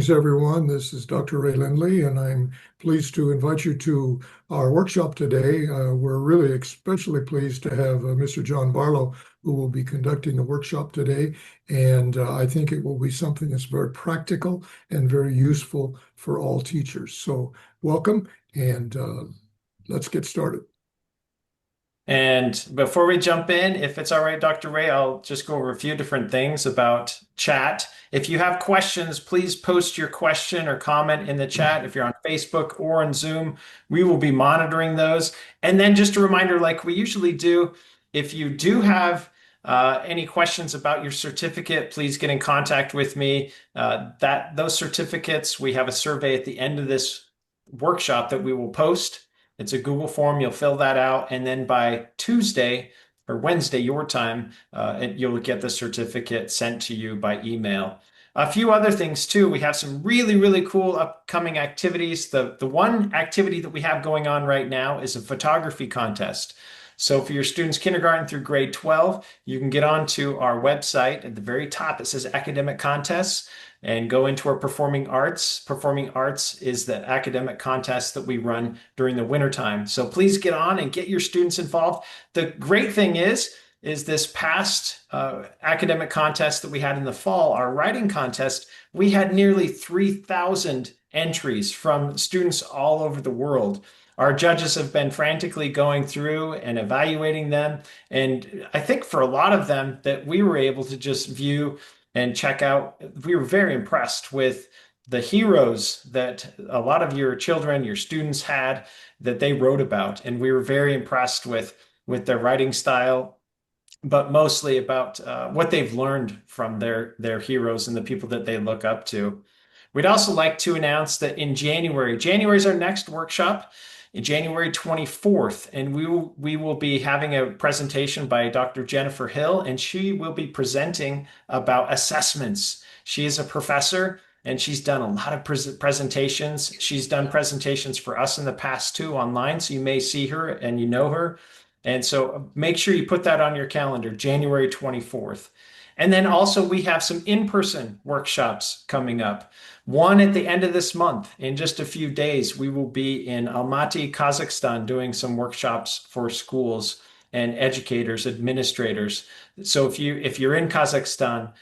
Thanks, everyone. This is Dr. Ray Lindley, and I'm pleased to invite you to our workshop today. We're really especially pleased to have Mr. John Barlow, who will be conducting the workshop today. And I think it will be something that's very practical and very useful for all teachers. So welcome, and let's get started. And before we jump in, if it's all right, Dr. Ray, I'll just go over a few different things about chat. If you have questions, please post your question or comment in the chat. If you're on Facebook or on Zoom, we will be monitoring those. And then just a reminder, like we usually do, if you do have any questions about your certificate, please get in contact with me. Those certificates, we have a survey at the end of this workshop that we will post. It's a Google form. You'll fill that out, and then by Tuesday or Wednesday, your time, you'll get the certificate sent to you by email. A few other things too. We have some really, really cool upcoming activities. The one activity that we have going on right now is a photography contest. So for your students kindergarten through grade 12, you can get onto our website. At the very top, it says academic contests and go into our performing arts. Performing arts is the academic contest that we run during the wintertime. So please get on and get your students involved. The great thing is this past academic contest that we had in the fall, our writing contest, we had nearly 3,000 entries from students all over the world. Our judges have been frantically going through and evaluating them. And I think for a lot of them that we were able to just view and check out, we were very impressed with the heroes that a lot of your children, your students had that they wrote about. And we were very impressed with their writing style, but mostly about what they've learned from their heroes and the people that they look up to. We'd also like to announce that in January is our next workshop, in January 24th, and we will be having a presentation by Dr. Jennifer Hill, and she will be presenting about assessments. She is a professor, and she's done a lot of presentations. She's done presentations for us in the past too online, so you may see her and you know her. And so make sure you put that on your calendar, January 24th. And then also we have some in-person workshops coming up. One at the end of this month, in just a few days, we will be in Almaty, Kazakhstan, doing some workshops for schools and educators, administrators. So if you're in Kazakhstan,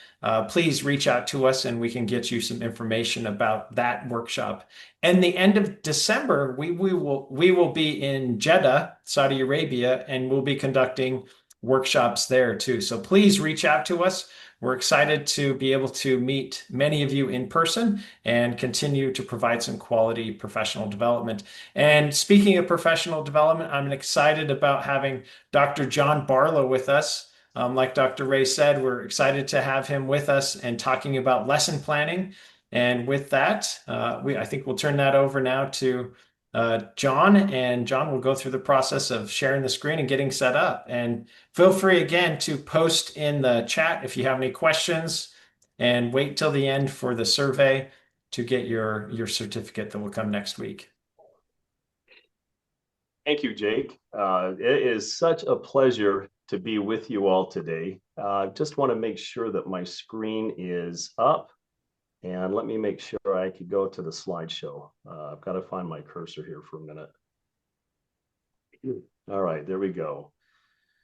please reach out to us and we can get you some information about that workshop. And the end of December, we will be in Jeddah, Saudi Arabia, and we'll be conducting workshops there too. So please reach out to us. We're excited to be able to meet many of you in person and continue to provide some quality professional development. And speaking of professional development, I'm excited about having Dr. John Barlow with us. Like Dr. Ray said, we're excited to have him with us and talking about lesson planning. And with that, I think we'll turn that over now to John, and John will go through the process of sharing the screen and getting set up. And feel free again to post in the chat if you have any questions, and wait till the end for the survey to get your certificate that will come next week. Thank you, Jake. It is such a pleasure to be with you all today. Just want to make sure that my screen is up. And let me make sure I could go to the slideshow. I've got to find my cursor here for a minute. All right, there we go.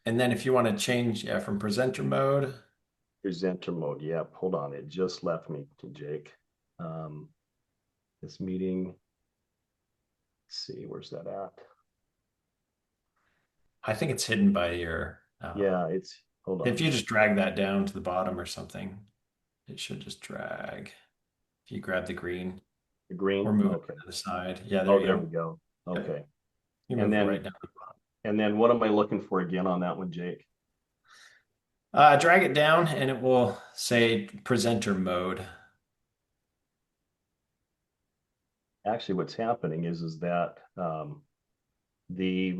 And then if you want to change from presenter mode. Presenter mode, yep. Hold on, it just left me, Jake. This meeting, let's see, where's that at? I think it's hidden by your. Yeah, hold on. If you just drag that down to the bottom or something, it should just drag. If you grab the green. The green? Or move it okay. to the side. Yeah, there you there go. we go. Okay. You move it right down to the bottom. And then what am I looking for again on that one, Jake? Drag it down and it will say presenter mode. Actually, what's happening is that the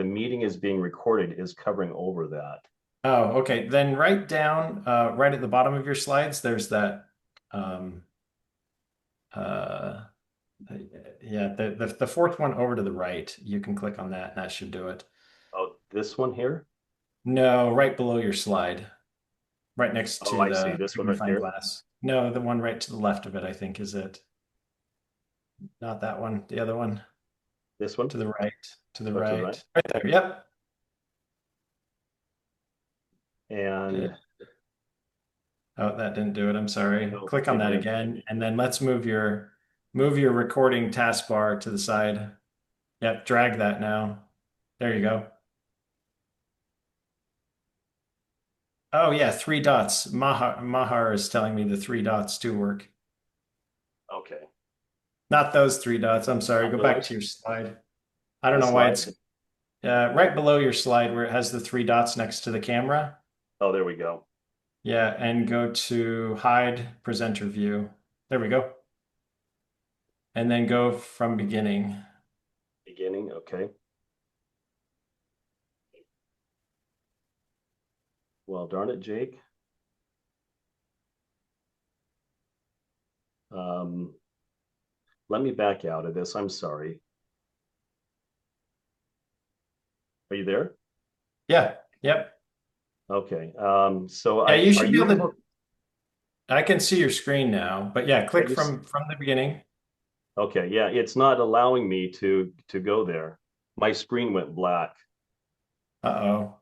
meeting is being recorded is covering over that. Oh, okay. Then right down, right at the bottom of your slides, there's that. Yeah, the fourth one over to the right. You can click on that, and that should do it. Oh, this one here? No, right below your slide. right next Oh, to I see the this one right magnifying here. glass. No, the one right to the left of it, I think, is it. Not that one, the other one. This one? To the right, to the Oh, to the right. right. Right there, yep. And Oh, that didn't do it. I'm sorry. oh, Click on maybe that I, again, and then let's move your recording taskbar to the side. Yep, drag that now. There you go. Oh yeah, three dots. Mahar is telling me the three dots do work. okay. Not those three dots. I'm sorry. Not Go back those. to your slide. I don't The know why slide. it's right below your slide where it has the three dots next to the camera. Oh, there we go. Yeah, and go to hide presenter view. There we go. And then go from beginning. Beginning. Okay. Well, darn it, Jake. Um, Let me back out of this. I'm sorry. Are you there? Yeah, yep. Okay. So Yeah, you are should be you able to. able? I can see your screen now, but yeah, Can click you? from the beginning. Okay. Yeah, it's not allowing me to go there. My screen went black. Uh-oh.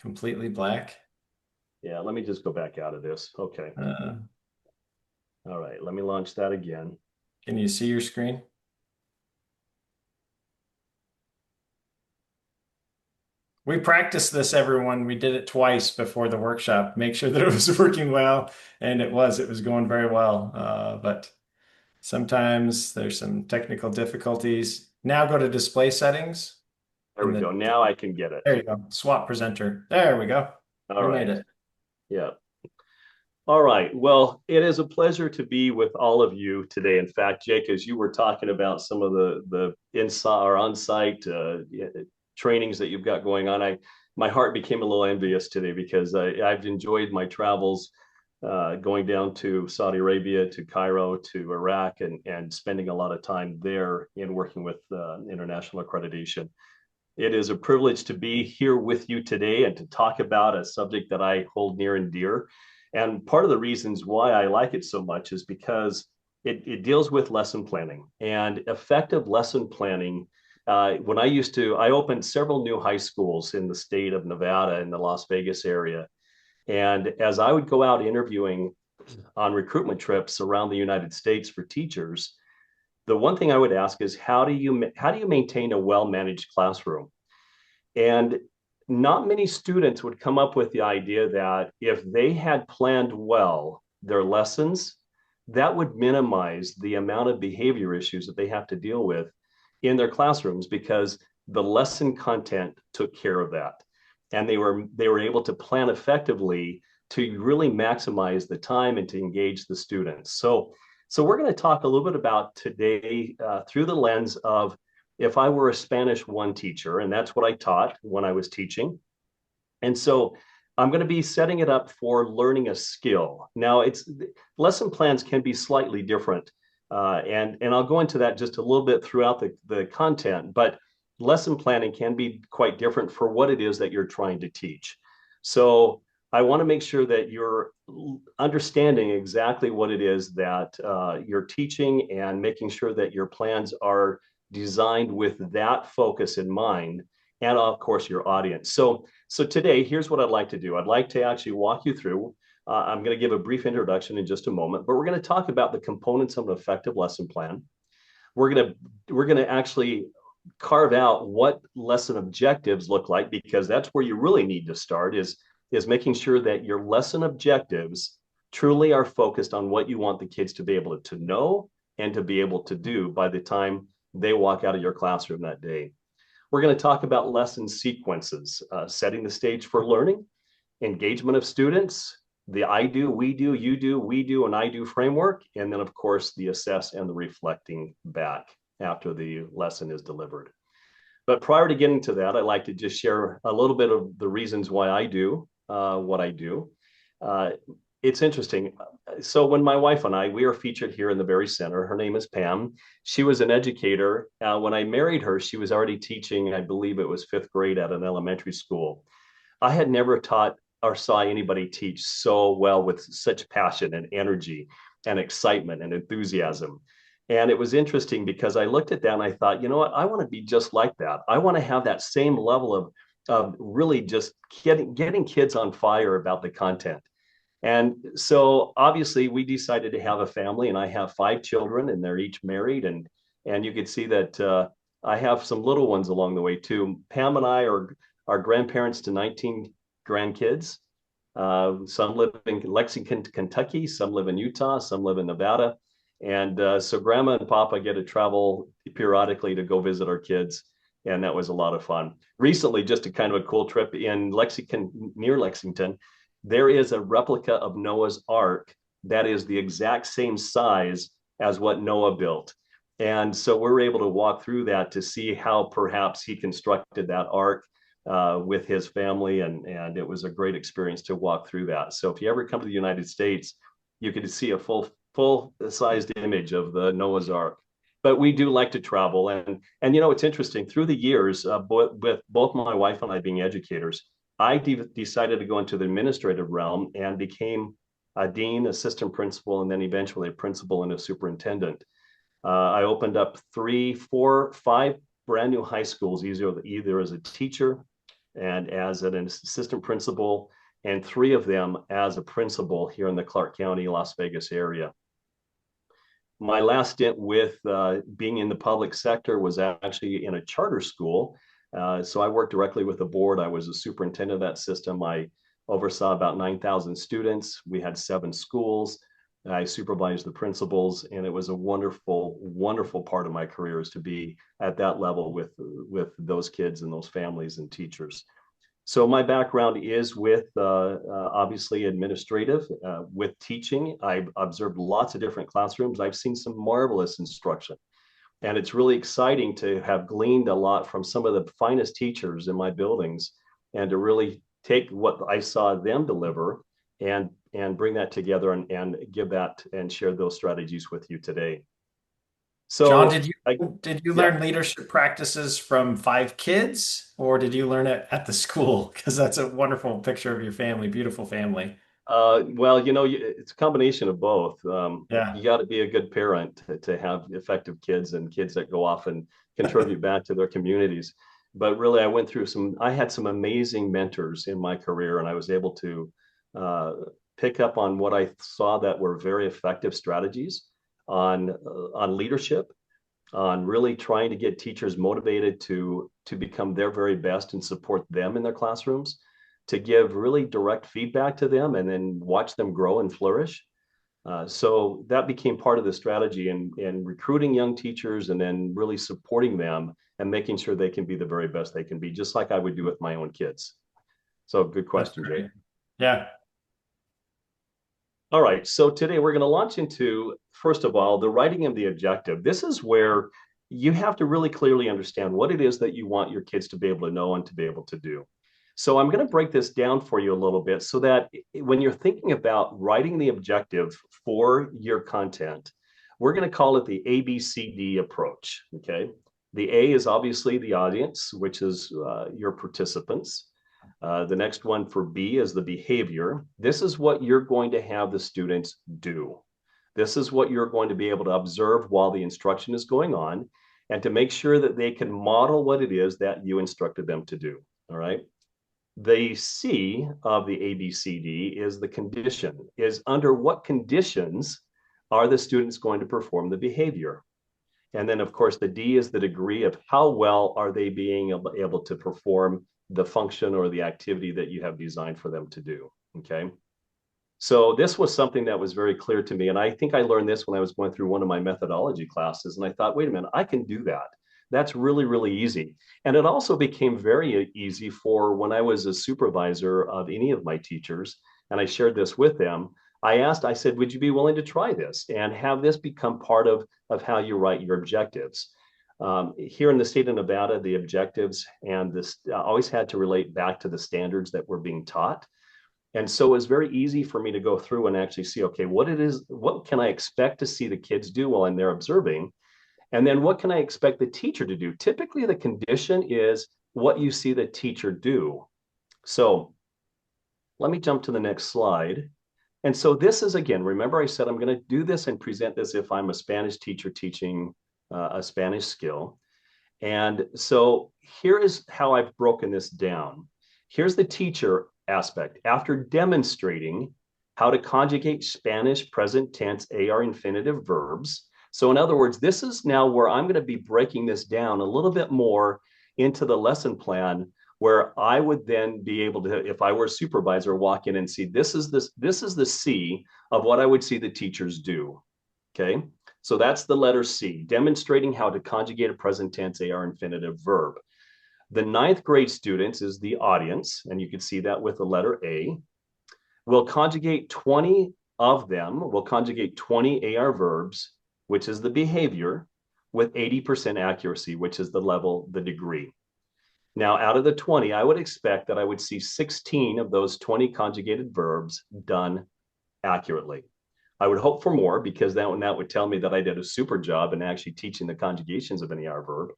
Completely black. Yeah. Let me just go back out of this. Okay. Uh, All right. Let me launch that again. can you see your screen? We practiced this, everyone. We did it twice before the workshop. Make sure that it was working well, and it was. It was going very well. But sometimes there's some technical difficulties. Now go to display settings There in we go. Now I can get it. there you go. Swap presenter. There we go. All We made right. it. Yeah. All right. Well, it is a pleasure to be with all of you today. In fact, Jake, as you were talking about some of the inside or on-site trainings that you've got going on, I my heart became a little envious today because I've enjoyed my travels going down to Saudi Arabia, to Cairo, to Iraq, and spending a lot of time there in working with international accreditation. It is a privilege to be here with you today and to talk about a subject that I hold near and dear. And part of the reasons why I like it so much is because it deals with lesson planning and effective lesson planning. When I opened several new high schools in the state of Nevada in the Las Vegas area. And as I would go out interviewing on recruitment trips around the United States for teachers, the one thing I would ask is how do you maintain a well-managed classroom? And not many students would come up with the idea that if they had planned well their lessons, that would minimize the amount of behavior issues that they have to deal with in their classrooms because the lesson content took care of that. And they were able to plan effectively to really maximize the time and to engage the students. So we're going to talk a little bit about today through the lens of if I were a Spanish one teacher, and that's what I taught when I was teaching. And so I'm going to be setting it up for learning a skill. Now, it's lesson plans can be slightly different, and I'll go into that just a little bit throughout the content. But lesson planning can be quite different for what it is that you're trying to teach. So I want to make sure that you're understanding exactly what it is that you're teaching and making sure that your plans are designed with that focus in mind, and of course your audience. So today, here's what I'd like to do. I'd like to actually walk you through. I'm going to give a brief introduction in just a moment, but we're going to talk about the components of an effective lesson plan. We're going to actually carve out what lesson objectives look like, because that's where you really need to start is making sure that your lesson objectives truly are focused on what you want the kids to be able to know and to be able to do by the time they walk out of your classroom that day. We're going to talk about lesson sequences, setting the stage for learning, engagement of students, the I do, we do, you do, we do, and I do framework, and then, of course, the assess and the reflecting back after the lesson is delivered. But prior to getting to that, I'd like to just share a little bit of the reasons why I do what I do. It's interesting. So when my wife and we are featured here in the very center. Her name is Pam. She was an educator. When I married her, she was already teaching, I believe it was fifth grade at an elementary school. I had never taught or saw anybody teach so well with such passion and energy and excitement and enthusiasm. And it was interesting because I looked at that and I thought, you know what, I want to be just like that. I want to have that same level of really just getting kids on fire about the content. And so obviously we decided to have a family, and I have 5 children, and they're each married. And you could see that I have some little ones along the way too. Pam and I are grandparents to 19 grandkids. Some live in Lexington, Kentucky. Some live in Utah. Some live in Nevada. And so Grandma and Papa get to travel periodically to go visit our kids. And that was a lot of fun. Recently, just a kind of a cool trip in Lexington, near Lexington, there is a replica of Noah's Ark that is the exact same size as what Noah built. And so we're able to walk through that to see how perhaps he constructed that ark with his family. And it was a great experience to walk through that. So if you ever come to the United States, you could see a full sized image of the Noah's Ark. But we do like to travel. And you know, it's interesting, through the years, with both my wife and I being educators, I decided to go into the administrative realm and became a dean, assistant principal, and then eventually a principal and a superintendent. I opened up 3, 4, 5 brand new high schools, either as a teacher and as an assistant principal, and 3 of them as a principal here in the Clark County, Las Vegas area. My last stint with being in the public sector was actually in a charter school. So I worked directly with the board. I was a superintendent of that system. I oversaw about 9,000 students. We had 7 schools. I supervised the principals, and it was a wonderful, wonderful part of my career is to be at that level with those kids and those families and teachers. So my background is with obviously administrative, with teaching. I've observed lots of different classrooms. I've seen some marvelous instruction. And it's really exciting to have gleaned a lot from some of the finest teachers in my buildings, and to really take what I saw them deliver and bring that together and give that and share those strategies with you today. So John, did you yeah. learn leadership practices from 5 kids, or did you learn it at the school? Because that's a wonderful picture of your family, beautiful family. Well, you know, it's a combination of both. Yeah. You got to be a good parent to have effective kids and kids that go off and contribute back to their communities. But really, I had some amazing mentors in my career, and I was able to pick up on what I saw that were very effective strategies on leadership, on really trying to get teachers motivated to become their very best and support them in their classrooms, to give really direct feedback to them and then watch them grow and flourish. So that became part of the strategy in recruiting young teachers and then really supporting them and making sure they can be the very best they can be, just like I would do with my own kids. So good question, Jay. Yeah. All right, so today we're going to launch into, first of all, the writing of the objective. This is where you have to really clearly understand what it is that you want your kids to be able to know and to be able to do. So I'm going to break this down for you a little bit so that when you're thinking about writing the objective for your content, we're going to call it the ABCD approach, okay? The A is obviously the audience, which is your participants. The next one for B is the behavior. This is what you're going to have the students do. This is what you're going to be able to observe while the instruction is going on, and to make sure that they can model what it is that you instructed them to do, all right? The C of the ABCD is the condition, is under what conditions are the students going to perform the behavior? And then, of course, the D is the degree of how well are they being able to perform the function or the activity that you have designed for them to do, okay? So this was something that was very clear to me. And I think I learned this when I was going through one of my methodology classes. And I thought, wait a minute, I can do that. That's really, really easy. And it also became very easy for when I was a supervisor of any of my teachers, and I shared this with them. I said, would you be willing to try this and have this become part of how you write your objectives? Here in the state of Nevada, the objectives and this always had to relate back to the standards that were being taught. And so it was very easy for me to go through and actually see, okay, what can I expect to see the kids do while I'm there observing? And then what can I expect the teacher to do? Typically, the condition is what you see the teacher do. So let me jump to the next slide. And so this is, again, remember I said I'm going to do this and present this if I'm a Spanish teacher teaching a Spanish skill. And so here is how I've broken this down. Here's the teacher aspect. After demonstrating how to conjugate Spanish present tense AR infinitive verbs. So in other words, this is now where I'm going to be breaking this down a little bit more into the lesson plan, where I would then be able to, if I were a supervisor, walk in and see this is the C of what I would see the teachers do. Okay. So that's the letter C, demonstrating how to conjugate a present tense AR infinitive verb. The ninth grade students is the audience, and you can see that with the letter A. We'll conjugate 20 of them. We'll conjugate 20 AR verbs, which is the behavior, with 80% accuracy, which is the level, the degree. Now, out of the 20, I would expect that I would see 16 of those 20 conjugated verbs done accurately. I would hope for more, because that would tell me that I did a super job in actually teaching the conjugations of an AR verb.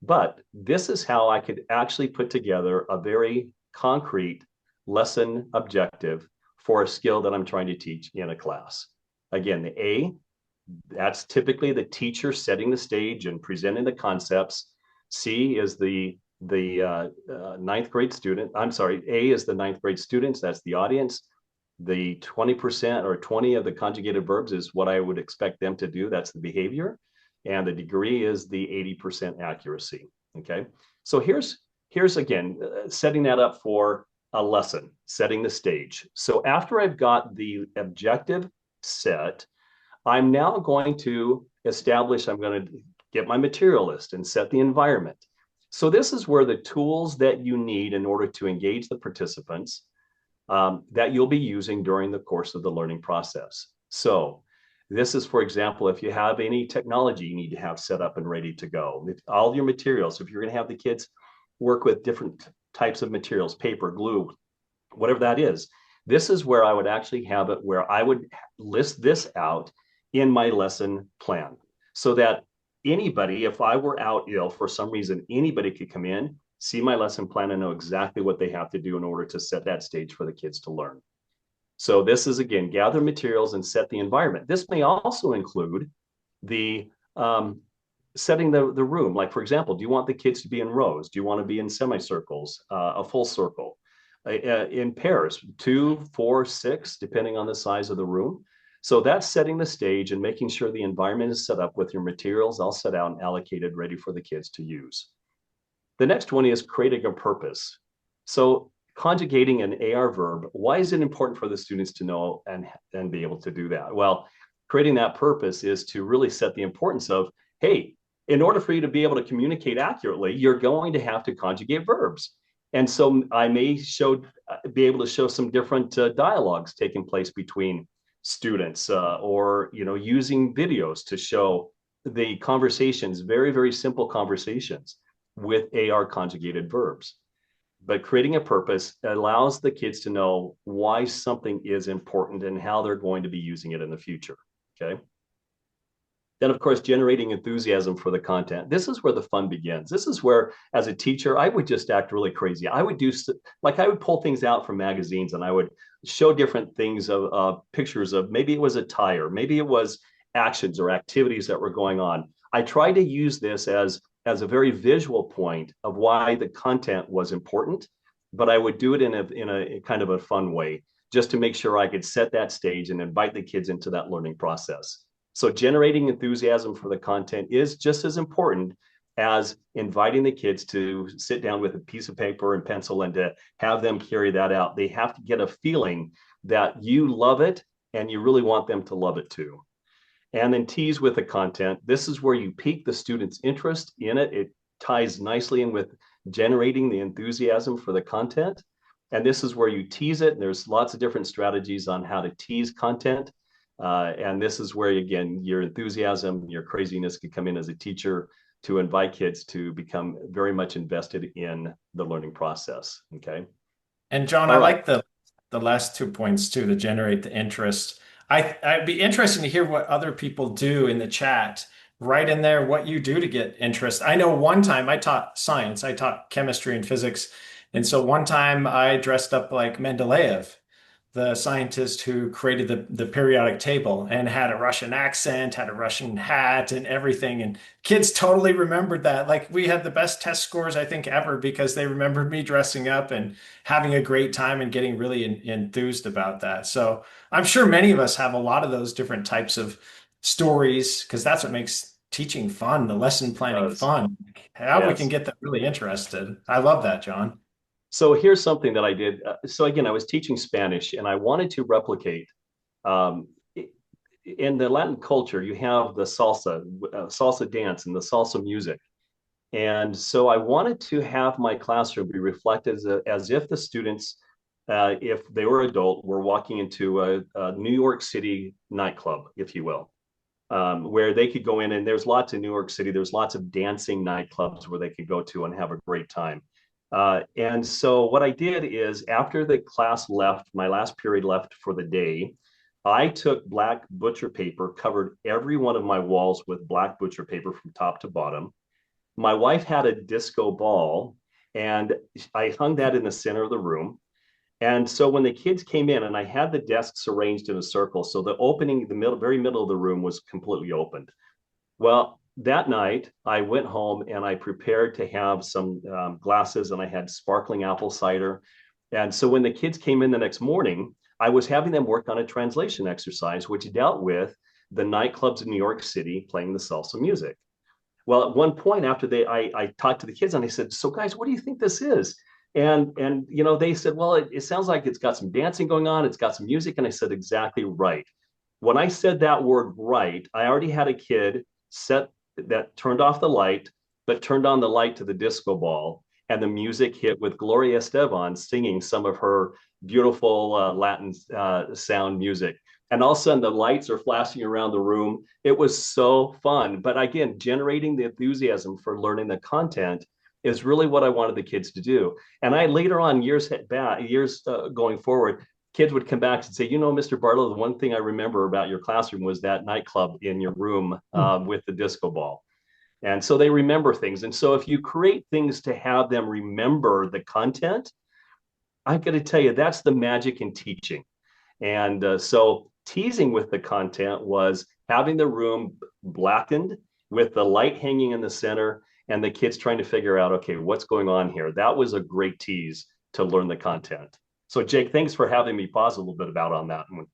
But this is how I could actually put together a very concrete lesson objective for a skill that I'm trying to teach in a class. Again, the A, that's typically the teacher setting the stage and presenting the concepts. C is the ninth grade student. I'm sorry, A is the ninth grade students. That's the audience. The 20% or 20 of the conjugated verbs is what I would expect them to do. That's the behavior. And the degree is the 80% accuracy. Okay. So here's again, setting that up for a lesson, setting the stage. So after I've got the objective set, I'm now going to establish, I'm going to get my material list and set the environment. So this is where the tools that you need in order to engage the participants that you'll be using during the course of the learning process. So this is, for example, if you have any technology you need to have set up and ready to go, all your materials, if you're going to have the kids work with different types of materials, paper, glue, whatever that is, this is where I would actually have it, where I would list this out in my lesson plan, so that anybody, if I were out ill for some reason, anybody could come in, see my lesson plan, and know exactly what they have to do in order to set that stage for the kids to learn. So this is, again, gather materials and set the environment. This may also include the setting the room. Like, for example, do you want the kids to be in rows? Do you want to be in semicircles, a full circle, in pairs, 2, 4, 6, depending on the size of the room? So that's setting the stage and making sure the environment is set up with your materials all set out and allocated, ready for the kids to use. The next one is creating a purpose. So conjugating an AR verb, why is it important for the students to know and be able to do that? Well, creating that purpose is to really set the importance of, hey, in order for you to be able to communicate accurately, you're going to have to conjugate verbs. And so I may be able to show some different dialogues taking place between students, or using videos to show the conversations, very, very simple conversations with AR conjugated verbs. But creating a purpose allows the kids to know why something is important and how they're going to be using it in the future. Okay. Then, of course, generating enthusiasm for the content. This is where the fun begins. This is where, as a teacher, I would just act really crazy. I would I would pull things out from magazines and I would show different things of pictures of, maybe it was a tire, maybe it was actions or activities that were going on. I tried to use this as a very visual point of why the content was important, but I would do it in a kind of a fun way, just to make sure I could set that stage and invite the kids into that learning process. So generating enthusiasm for the content is just as important as inviting the kids to sit down with a piece of paper and pencil and to have them carry that out. They have to get a feeling that you love it and you really want them to love it too. And then tease with the content. This is where you pique the students' interest in it. It ties nicely in with generating the enthusiasm for the content. And this is where you tease it. And there's lots of different strategies on how to tease content. And this is where, again, your enthusiasm, your craziness could come in as a teacher to invite kids to become very much invested in the learning process. Okay. And John, I like the last 2 points too, to generate the interest. I'd be interested to hear what other people do in the chat. Write in there what you do to get interest. I know one time I taught science, I taught chemistry and physics, And so one time I dressed up like Mendeleev, the scientist who created the periodic table, and had a Russian accent, had a Russian hat and everything. And kids totally remembered that. Like we had the best test scores, I think, ever because they remembered me dressing up and having a great time and getting really enthused about that. So I'm sure many of us have a lot of those different types of stories because that's what makes teaching fun, the lesson planning Does. fun. How we can Yes. get them really interested. I love that, John. So here's something that I did. So again, I was teaching Spanish and I wanted to replicate um, in the Latin culture, you have the salsa dance and the salsa music. And so I wanted to have my classroom be reflected as if the students, if they were adult, were walking into a New York City nightclub, if you will, where they could go in. And there's lots in New York City. There's lots of dancing nightclubs where they could go to and have a great time. And so what I did is after the class left, my last period left for the day, I took black butcher paper, covered every one of my walls with black butcher paper from top to bottom. My wife had a disco ball, and I hung that in the center of the room. And so when the kids came in, and I had the desks arranged in a circle, so the opening, the middle, very middle of the room was completely opened. Well, that night I went home and I prepared to have some glasses, and I had sparkling apple cider. And so when the kids came in the next morning, I was having them work on a translation exercise, which dealt with the nightclubs in New York City playing the salsa music. Well, at one point after I talked to the kids and I said, "So guys, what do you think this is?" And you know, they said, "Well, it sounds like it's got some dancing going on. It's got some music." And I said, "Exactly right." When I said that word "right," I already had a kid set that turned off the light, but turned on the light to the disco ball, and the music hit with Gloria Estefan singing some of her beautiful Latin sound music. And all of a sudden, the lights are flashing around the room. It was so fun. But again, generating the enthusiasm for learning the content is really what I wanted the kids to do. And I later on, years back, years going forward, kids would come back and say, "You know, Mr. Barlow, the one thing I remember about your classroom was that nightclub in your room with the disco ball." And so they remember things. And so if you create things to have them remember the content, I'm going to tell you that's the magic in teaching. And so teasing with the content was having the room blackened with the light hanging in the center and the kids trying to figure out, okay, what's going on here? That was a great tease to learn the content. So Jake, thanks for having me pause a little bit about on that one.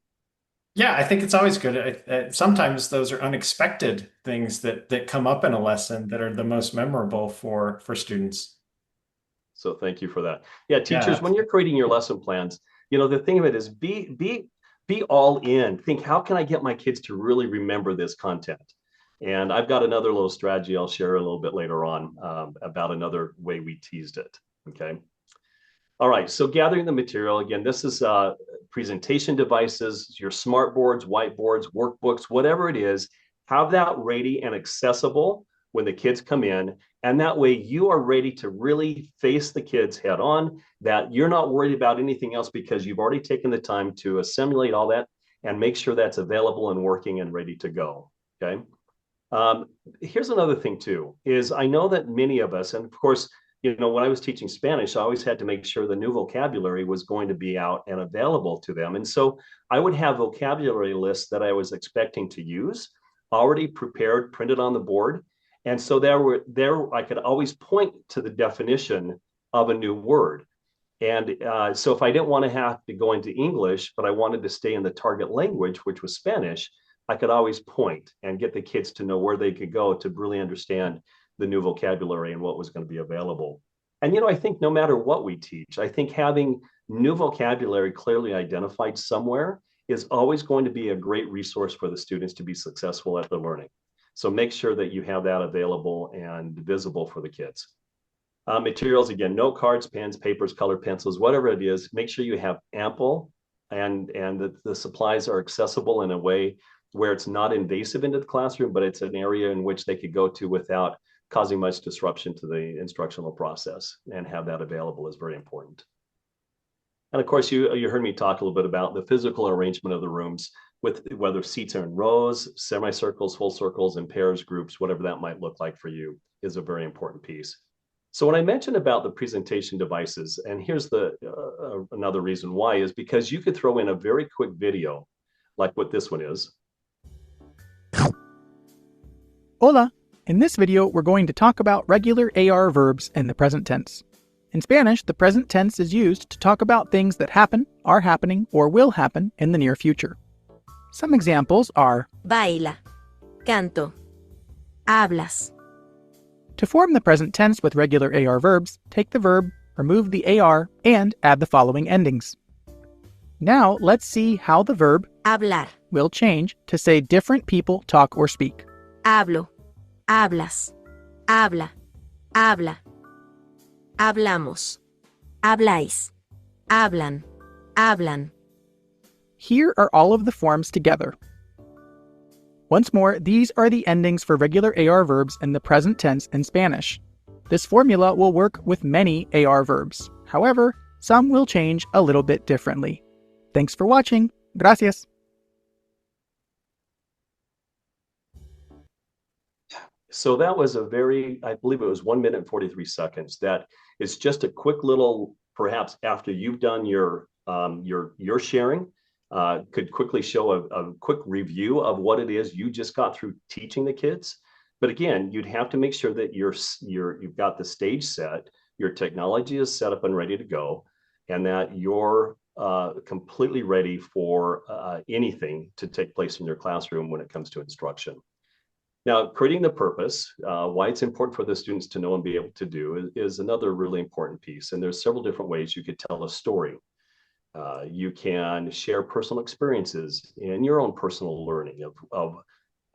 Yeah, I think it's always good. Sometimes those are unexpected things that come up in a lesson that are the most memorable for students. So thank you for that. Yeah, teachers, Yeah. when you're creating your lesson plans, you know, the thing of it is be all in. Think, how can I get my kids to really remember this content? And I've got another little strategy I'll share a little bit later on about another way we teased it. Okay. All right, so gathering the material, again, this is presentation devices, your smart boards, whiteboards, workbooks, whatever it is, have that ready and accessible when the kids come in. And that way you are ready to really face the kids head on, that you're not worried about anything else because you've already taken the time to assimilate all that and make sure that's available and working and ready to go, okay? Um, Here's another thing too, is I know that many of us, and of course, you know, when I was teaching Spanish, I always had to make sure the new vocabulary was going to be out and available to them. And so I would have vocabulary lists that I was expecting to use already prepared, printed on the board. And so there I could always point to the definition of a new word. And so if I didn't want to have to go into English, but I wanted to stay in the target language, which was Spanish, I could always point and get the kids to know where they could go to really understand the new vocabulary and what was going to be available. And, you know, I think no matter what we teach, I think having new vocabulary clearly identified somewhere is always going to be a great resource for the students to be successful at the learning. So make sure that you have that available and visible for the kids. Materials, again, note cards, pens, papers, colored pencils, whatever it is, make sure you have ample and that the supplies are accessible in a way where it's not invasive into the classroom, but it's an area in which they could go to without causing much disruption to the instructional process, and have that available is very important. And of course, you heard me talk a little bit about the physical arrangement of the rooms, with whether seats are in rows, semicircles, full circles, and pairs, groups, whatever that might look like for you is a very important piece. So when I mentioned about the presentation devices, and here's the another reason why, is because you could throw in a very quick video like what this one is. Hola! In this video, we're going to talk about regular AR verbs in the present tense. In Spanish, the present tense is used to talk about things that happen, are happening, or will happen in the near future. Some examples are baila, canto, hablas. to form the present tense with regular AR verbs, take the verb, remove the AR, and add the following endings. Now, let's see how the verb Hablar, will change to say different people talk or speak. hablo, hablas, habla, habla. Hablamos, habláis, hablan, hablan. Here are all of the forms together. Once more, these are the endings for regular AR verbs in the present tense in Spanish. This formula will work with many AR verbs. However, some will change a little bit differently. Thanks for watching. Gracias. So that was a very, I believe it was 1 minute and 43 seconds. That is just a quick little, perhaps after you've done your sharing, could quickly show a quick review of what it is you just got through teaching the kids. But again, you'd have to make sure that you've got the stage set, your technology is set up and ready to go, and that you're completely ready for anything to take place in your classroom when it comes to instruction. Now, creating the purpose, why it's important for the students to know and be able to do is another really important piece. And there's several different ways you could tell a story. You can share personal experiences in your own personal learning of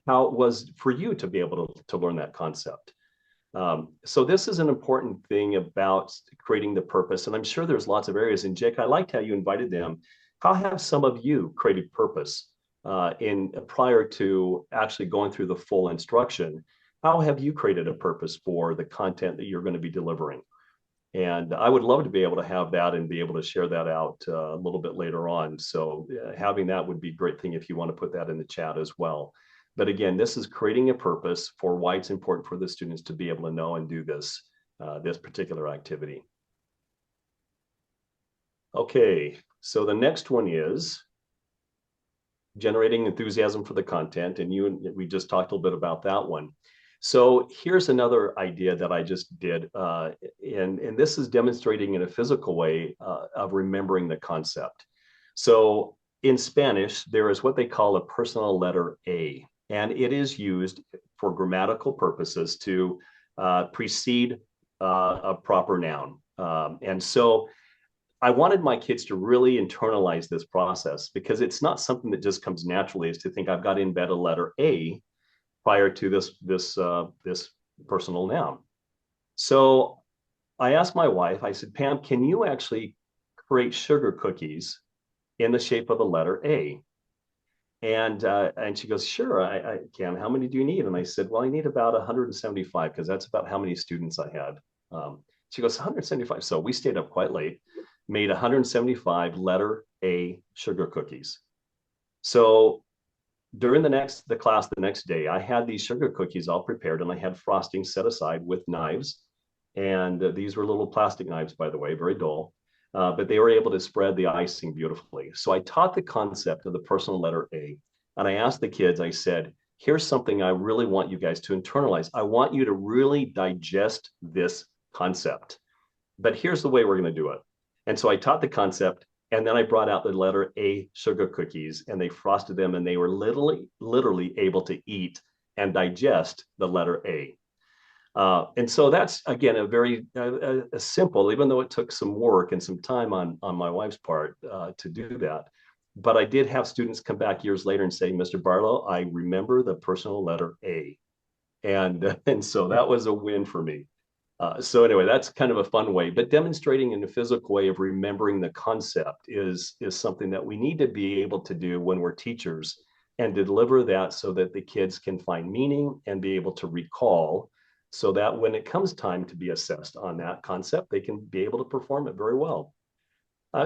how it was for you to be able to learn that concept. So this is an important thing about creating the purpose. And I'm sure there's lots of areas. And Jake, I liked how you invited them. How have some of you created purpose prior to actually going through the full instruction? How have you created a purpose for the content that you're going to be delivering? And I would love to be able to have that and be able to share that out a little bit later on. So having that would be a great thing if you want to put that in the chat as well. But again, this is creating a purpose for why it's important for the students to be able to know and do this, this particular activity. Okay, so the next one is generating enthusiasm for the content, and we just talked a little bit about that one. So here's another idea that I just did, and this is demonstrating in a physical way of remembering the concept. So in Spanish, there is what they call a personal letter A, and it is used for grammatical purposes to precede a proper noun. And so I wanted my kids to really internalize this process, because it's not something that just comes naturally, is to think I've got to embed a letter A prior to this personal noun. So I asked my wife, I said, Pam, can you actually create sugar cookies in the shape of a letter A? And she goes, sure, I can. How many do you need? And I said, well, I need about 175, because that's about how many students I had. She goes, 175. So we stayed up quite late, made 175 letter A sugar cookies. So during the class the next day, I had these sugar cookies all prepared, and I had frosting set aside with knives. And these were little plastic knives, by the way, very dull. But they were able to spread the icing beautifully. So I taught the concept of the personal letter A. And I asked the kids, I said, here's something I really want you guys to internalize. I want you to really digest this concept. But here's the way we're going to do it. And so I taught the concept, and then I brought out the letter A sugar cookies, and they frosted them, and they were literally able to eat and digest the letter A. And so that's, again, a very a simple, even though it took some work and some time on my wife's part to do that. But I did have students come back years later and say, Mr. Barlow, I remember the personal letter A. And so that was a win for me. So anyway, that's kind of a fun way, but demonstrating in a physical way of remembering the concept is something that we need to be able to do when we're teachers, and deliver that so that the kids can find meaning and be able to recall, so that when it comes time to be assessed on that concept, they can be able to perform it very well.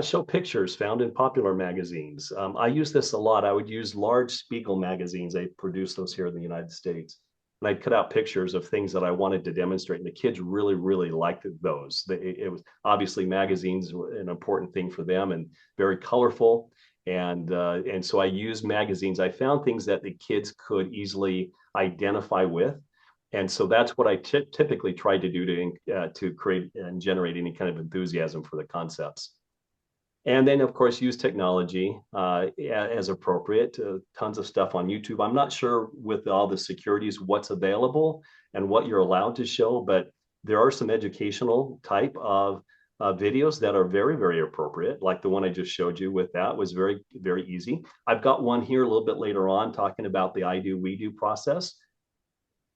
Show pictures found in popular magazines. I use this a lot. I would use large Spiegel magazines. They produce those here in the United States. and I'd cut out pictures of things that I wanted to demonstrate. And the kids really, really liked those. It was obviously magazines were an important thing for them and very colorful. And so I used magazines. I found things that the kids could easily identify with. And so that's what I typically try to do to create and generate any kind of enthusiasm for the concepts. And then, of course, use technology as appropriate. Tons of stuff on YouTube. I'm not sure with all the securities what's available and what you're allowed to show, but there are some educational type of videos that are very, very appropriate. Like the one I just showed you with that was very, very easy. I've got one here a little bit later on talking about the I do, we do process.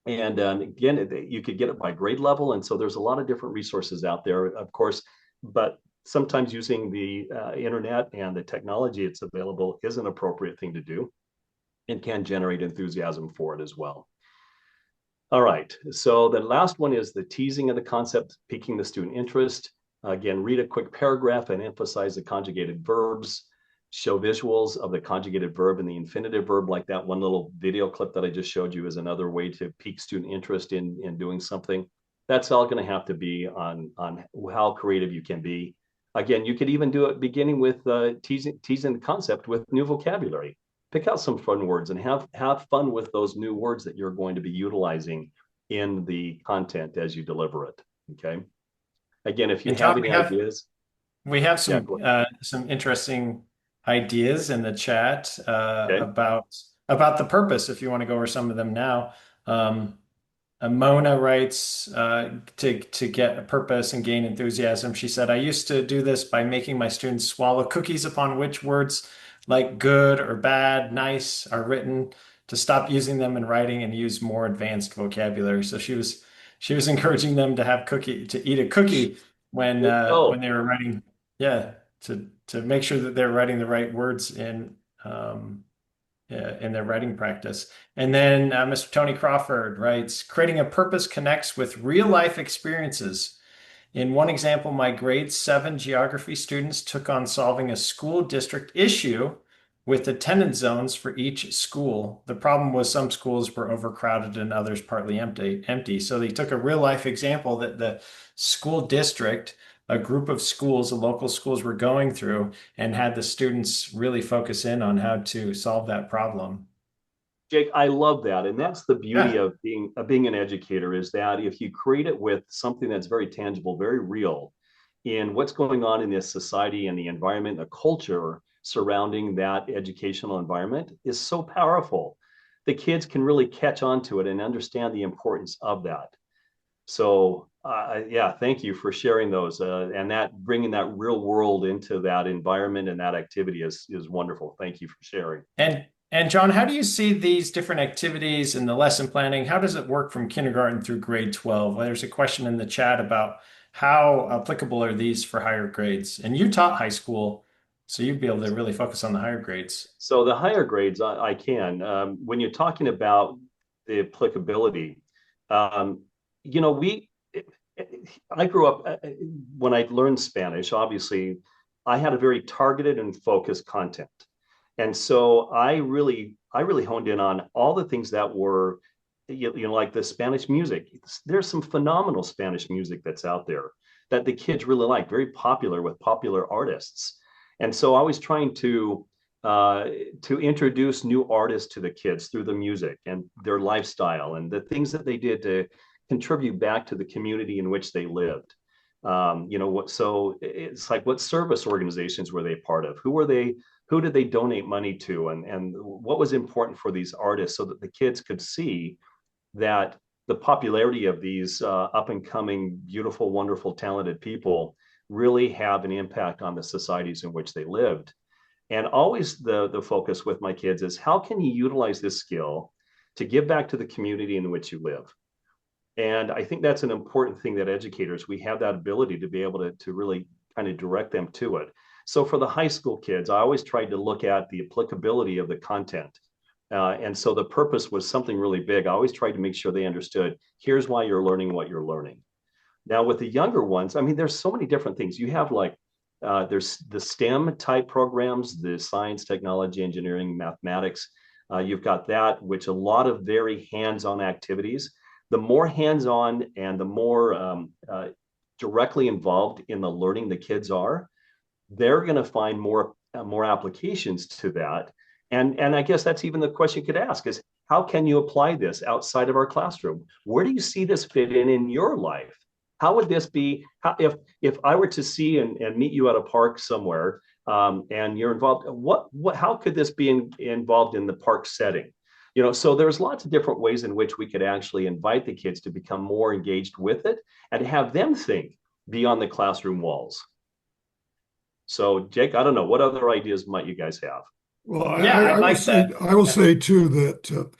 And again, you could get it by grade level. And so there's a lot of different resources out there, of course, but sometimes using the internet and the technology it's available is an appropriate thing to do and can generate enthusiasm for it as well. All right, so the last one is the teasing of the concept, piquing the student interest. Again, read a quick paragraph and emphasize the conjugated verbs. Show visuals of the conjugated verb and the infinitive verb, like that one little video clip that I just showed you is another way to pique student interest in doing something. That's all going to have to be on how creative you can be. Again, you could even do it beginning with teasing the concept with new vocabulary. Pick out some fun words and have fun with those new words that you're going to be utilizing in the content as you deliver it. Okay. Again, if you have any ideas. We have some interesting ideas in the chat Okay. about the purpose, if you want to go over some of them now. Mona writes to get a purpose and gain enthusiasm. She said, I used to do this by making my students swallow cookies upon which words like good or bad, nice are written, to stop using them in writing and use more advanced vocabulary. So she was encouraging them to eat a cookie when they were writing, to make sure that they're writing the right words in their writing practice. And then Mr. Tony Crawford writes, creating a purpose connects with real life experiences. In one example, my grade 7 geography students took on solving a school district issue with attendance zones for each school. The problem was some schools were overcrowded and others partly empty. So they took a real life example that the school district, a group of schools, the local schools, were going through, and had the students really focus in on how to solve that problem. Jake, I love that. And that's the beauty of being an educator, is that if you create it with something that's very tangible, very real in what's going on in this society and the environment, the culture surrounding that educational environment is so powerful. The kids can really catch on to it and understand the importance of that. So thank you for sharing those and that bringing that real world into that environment and that activity is wonderful. Thank you for sharing. And John, how do you see these different activities in the lesson planning? How does it work from kindergarten through grade 12? Well, there's a question in the chat about how applicable are these for higher grades? And you taught high school, so you'd be able to really focus on the higher grades. So the higher grades, I can. When you're talking about the applicability, I grew up, when I learned Spanish, obviously, I had a very targeted and focused content. And so I really honed in on all the things that were, like the Spanish music. There's some phenomenal Spanish music that's out there that the kids really like, very popular with popular artists. And so I was trying to introduce new artists to the kids through the music and their lifestyle and the things that they did to contribute back to the community in which they lived. So it's like, what service organizations were they part of? Who did they donate money to? And what was important for these artists, so that the kids could see that the popularity of these up and coming, beautiful, wonderful, talented people really have an impact on the societies in which they lived. And always the focus with my kids is, how can you utilize this skill to give back to the community in which you live? And I think that's an important thing, that educators, we have that ability to be able to really kind of direct them to it. So for the high school kids, I always tried to look at the applicability of the content. And so the purpose was something really big. I always tried to make sure they understood, here's why you're learning what you're learning. Now with the younger ones, I mean, there's so many different things. You have there's the STEM type programs, the science, technology, engineering, mathematics. You've got that, which a lot of very hands-on activities. The more hands-on and the more directly involved in the learning the kids are, they're going to find more applications to that. And I guess that's even the question you could ask is, how can you apply this outside of our classroom? Where do you see this fit in your life? How would this be, if I were to see and meet you at a park somewhere, and you're involved, how could this be involved in the park setting? So there's lots of different ways in which we could actually invite the kids to become more engaged with it and have them think beyond the classroom walls. So, Jake, I don't know, what other ideas might you guys have? Well, Yeah, I like that. I will say too that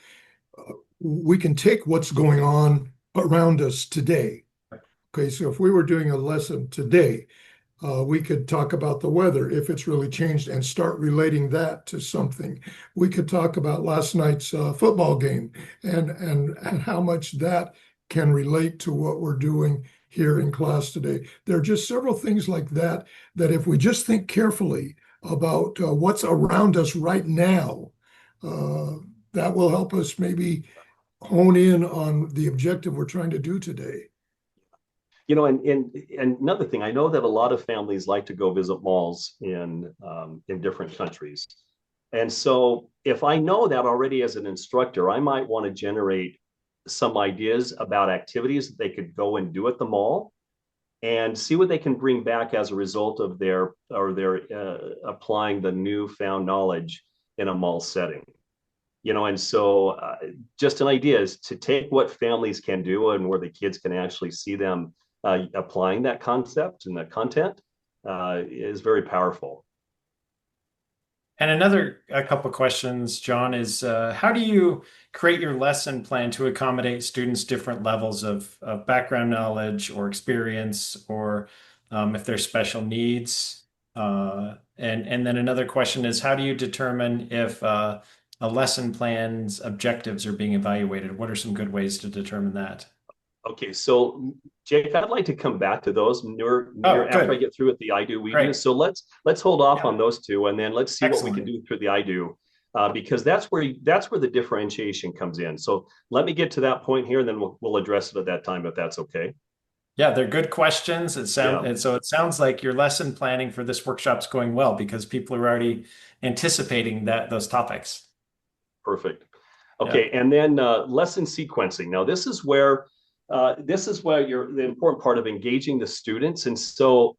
we can take what's going on around us today. Okay, so if we were doing a lesson today, we could talk about the weather if it's really changed and start relating that to something. We could talk about last night's football game and how much that can relate to what we're doing here in class today. There are just several things like that that if we just think carefully about what's around us right now, that will help us maybe hone in on the objective we're trying to do today. And another thing, I know that a lot of families like to go visit malls in different countries. And so if I know that already as an instructor, I might want to generate some ideas about activities that they could go and do at the mall and see what they can bring back as a result of their applying the newfound knowledge in a mall setting. And so just an idea is to take what families can do and where the kids can actually see them applying that concept and that content is very powerful. And a couple questions, John, is how do you create your lesson plan to accommodate students' different levels of background knowledge or experience, or if there's special needs? And then another question is, how do you determine if a lesson plan's objectives are being evaluated? What are some good ways to determine that? Okay, so Jake, I'd like to come back to those near after I get through with the I do, we do. So let's hold off on those two, and then let's see what we can do through the I do, because that's where the differentiation comes in. So let me get to that point here, and then we'll address it at that time if that's okay. Yeah, they're good questions. And so it sounds like your lesson planning for this workshop's going well because people are already anticipating those topics. Perfect. Okay, and then lesson sequencing. Now this is where you're the important part of engaging the students. And so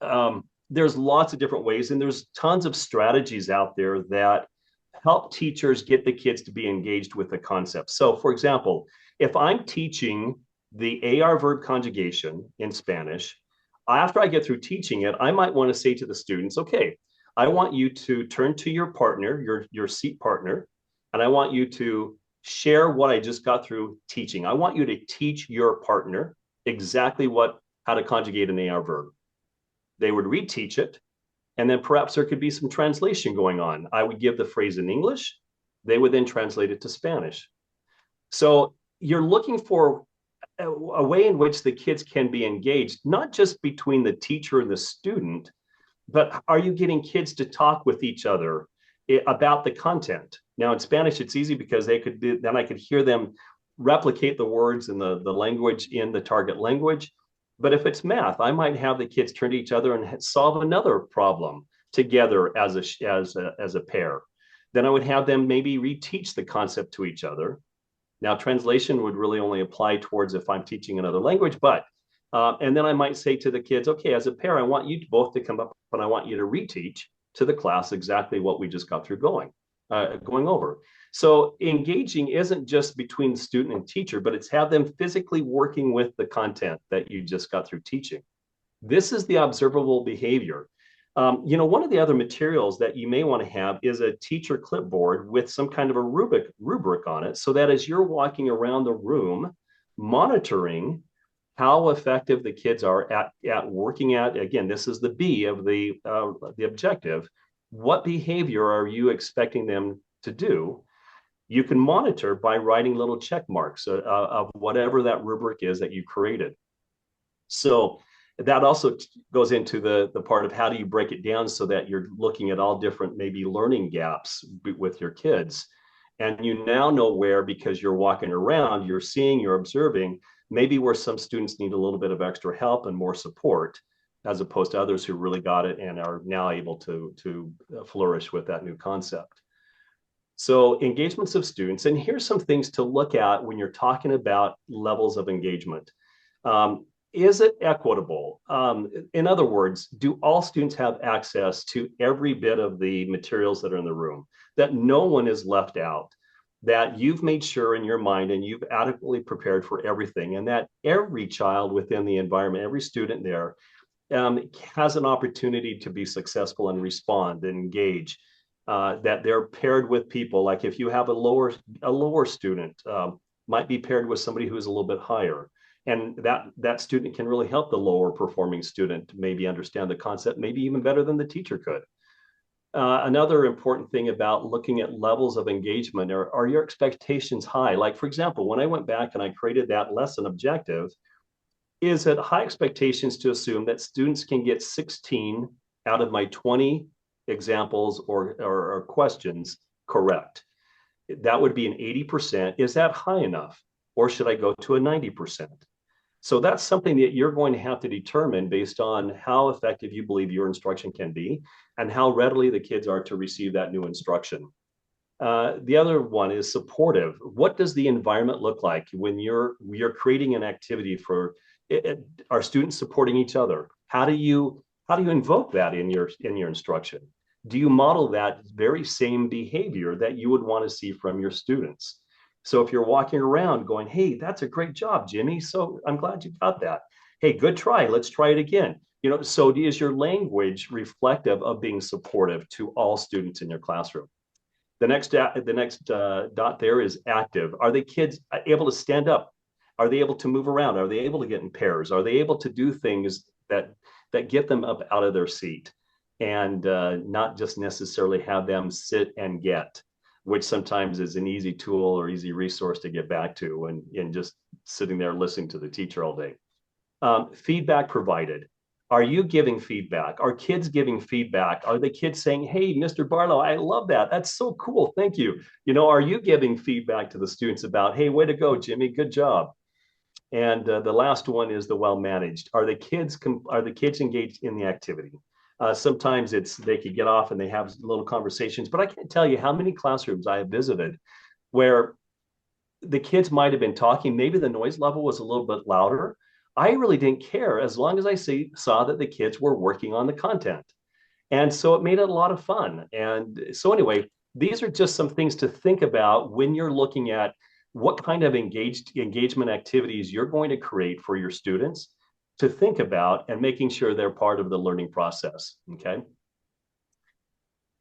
there's lots of different ways, and there's tons of strategies out there that help teachers get the kids to be engaged with the concept. So for example, if I'm teaching the AR verb conjugation in Spanish, after I get through teaching it, I might want to say to the students, okay, I want you to turn to your partner, your seat partner, and I want you to share what I just got through teaching. I want you to teach your partner exactly how to conjugate an AR verb. They would reteach it, and then perhaps there could be some translation going on. I would give the phrase in English. They would then translate it to Spanish. So you're looking for a way in which the kids can be engaged, not just between the teacher and the student, but are you getting kids to talk with each other about the content? Now in Spanish, it's easy because I could hear them replicate the words and the language in the target language. But if it's math, I might have the kids turn to each other and solve another problem together as a pair. Then I would have them maybe reteach the concept to each other. Now, translation would really only apply towards if I'm teaching another language, and then I might say to the kids, okay, as a pair, I want you both to come up and I want you to reteach to the class exactly what we just got through going over. So engaging isn't just between the student and teacher, but it's have them physically working with the content that you just got through teaching. This is the observable behavior. One of the other materials that you may want to have is a teacher clipboard with some kind of a rubric on it, so that as you're walking around the room, monitoring how effective the kids are at working at, again, this is the B of the objective. What behavior are you expecting them to do? You can monitor by writing little check marks of whatever that rubric is that you created. So that also goes into the part of how do you break it down so that you're looking at all different maybe learning gaps with your kids. And you now know where, because you're walking around, you're seeing, you're observing, maybe where some students need a little bit of extra help and more support, as opposed to others who really got it and are now able to flourish with that new concept. So engagements of students, and here's some things to look at when you're talking about levels of engagement. Is it equitable? In other words, do all students have access to every bit of the materials that are in the room, that no one is left out, that you've made sure in your mind and you've adequately prepared for everything, and that every child within the environment, every student there, has an opportunity to be successful and respond and engage, that they're paired with people. Like if you have a lower student, might be paired with somebody who's a little bit higher. And that student can really help the lower performing student maybe understand the concept, maybe even better than the teacher could. Another important thing about looking at levels of engagement are your expectations high? Like, for example, when I went back and I created that lesson objective, is it high expectations to assume that students can get 16 out of my 20 examples or questions correct? That would be an 80%. Is that high enough? Or should I go to a 90%? So that's something that you're going to have to determine based on how effective you believe your instruction can be and how readily the kids are to receive that new instruction. The other one is supportive. What does the environment look like when you're creating an activity for are students supporting each other? How do you invoke that in your instruction? Do you model that very same behavior that you would want to see from your students? So if you're walking around going, hey, that's a great job, Jimmy, so I'm glad you got that. Hey, good try. Let's try it again. So is your language reflective of being supportive to all students in your classroom? The next dot there is active. Are the kids able to stand up? Are they able to move around? Are they able to get in pairs? Are they able to do things that get them up out of their seat and not just necessarily have them sit and get, which sometimes is an easy tool or easy resource to get back to and just sitting there listening to the teacher all day. Feedback provided. Are you giving feedback? Are kids giving feedback? Are the kids saying, hey, Mr. Barlow, I love that. That's so cool. Thank you. Are you giving feedback to the students about, hey, way to go, Jimmy, good job? And the last one is the well-managed. Are the kids engaged in the activity? Sometimes they could get off and they have little conversations, but I can't tell you how many classrooms I have visited where the kids might have been talking. Maybe the noise level was a little bit louder. I really didn't care as long as I saw that the kids were working on the content. And so it made it a lot of fun. And so anyway, these are just some things to think about when you're looking at what kind of engagement activities you're going to create for your students, to think about and making sure they're part of the learning process, okay?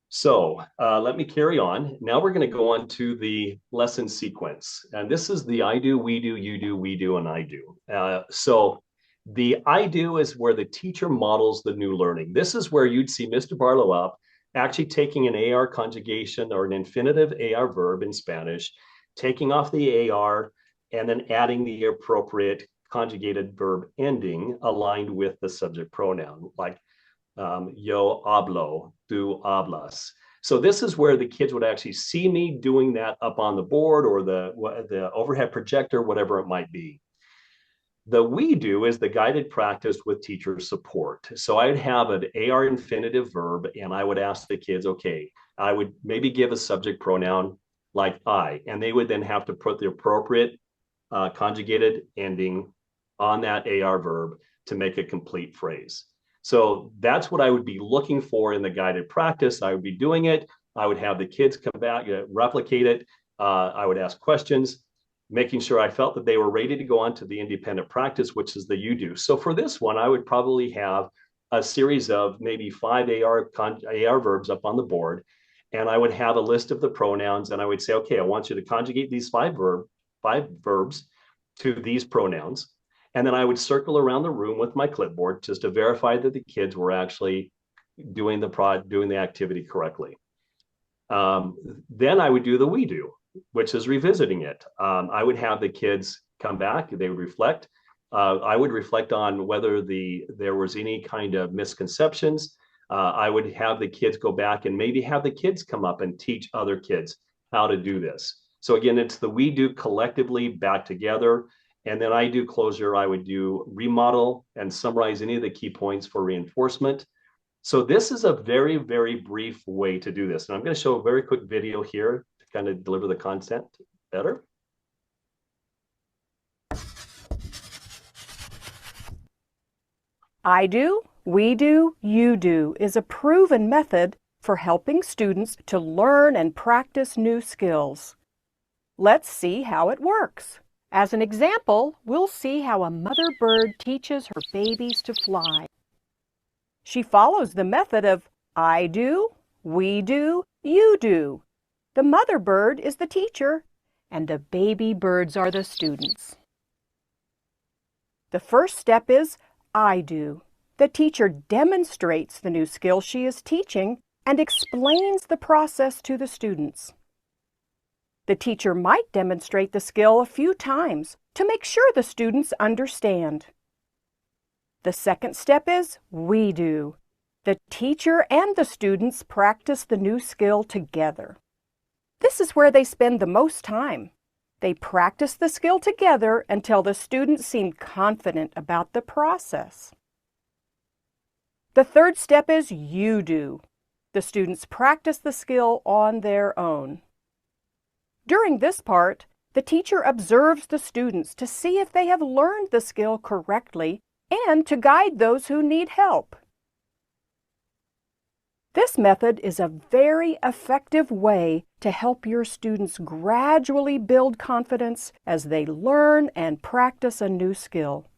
So let me carry on. Now we're going to go on to the lesson sequence. And this is the I do, we do, you do, we do, and I do. So the I do is where the teacher models the new learning. This is where you'd see Mr. Barlow up actually taking an AR conjugation or an infinitive AR verb in Spanish, taking off the AR, and then adding the appropriate conjugated verb ending aligned with the subject pronoun, like yo hablo, tú hablas. So this is where the kids would actually see me doing that up on the board or the overhead projector, whatever it might be. The we do is the guided practice with teacher support. So I'd have an AR infinitive verb and I would ask the kids, okay, I would maybe give a subject pronoun like I, and they would then have to put the appropriate conjugated ending on that AR verb to make a complete phrase. So that's what I would be looking for in the guided practice. I would be doing it. I would have the kids come back, replicate it. I would ask questions, making sure I felt that they were ready to go on to the independent practice, which is the you do. So for this one, I would probably have a series of maybe 5 AR verbs up on the board. And I would have a list of the pronouns. And I would say, okay, I want you to conjugate these 5 verbs to these pronouns. And then I would circle around the room with my clipboard just to verify that the kids were actually doing the activity correctly. Then I would do the we do, which is revisiting it. I would have the kids come back, they would reflect. I would reflect on whether there was any kind of misconceptions. I would have the kids go back and maybe have the kids come up and teach other kids, how to do this. So again, it's the we do collectively back together. And then I do closure. I would do remodel and summarize any of the key points for reinforcement. So this is a very, very brief way to do this. And I'm going to show a very quick video here to kind of deliver the content better. I do, we do, you do is a proven method for helping students to learn and practice new skills. Let's see how it works. As an example, we'll see how a mother bird teaches her babies to fly. She follows the method of I do, we do, you do. The mother bird is the teacher, and the baby birds are the students. The first step is I do. The teacher demonstrates the new skill she is teaching and explains the process to the students. The teacher might demonstrate the skill a few times to make sure the students understand. The second step is we do. The teacher and the students practice the new skill together. This is where they spend the most time. They practice the skill together until the students seem confident about the process. The third step is you do. The students practice the skill on their own. During this part, the teacher observes the students to see if they have learned the skill correctly and to guide those who need help. This method is a very effective way to help your students gradually build confidence as they learn and practice a new skill.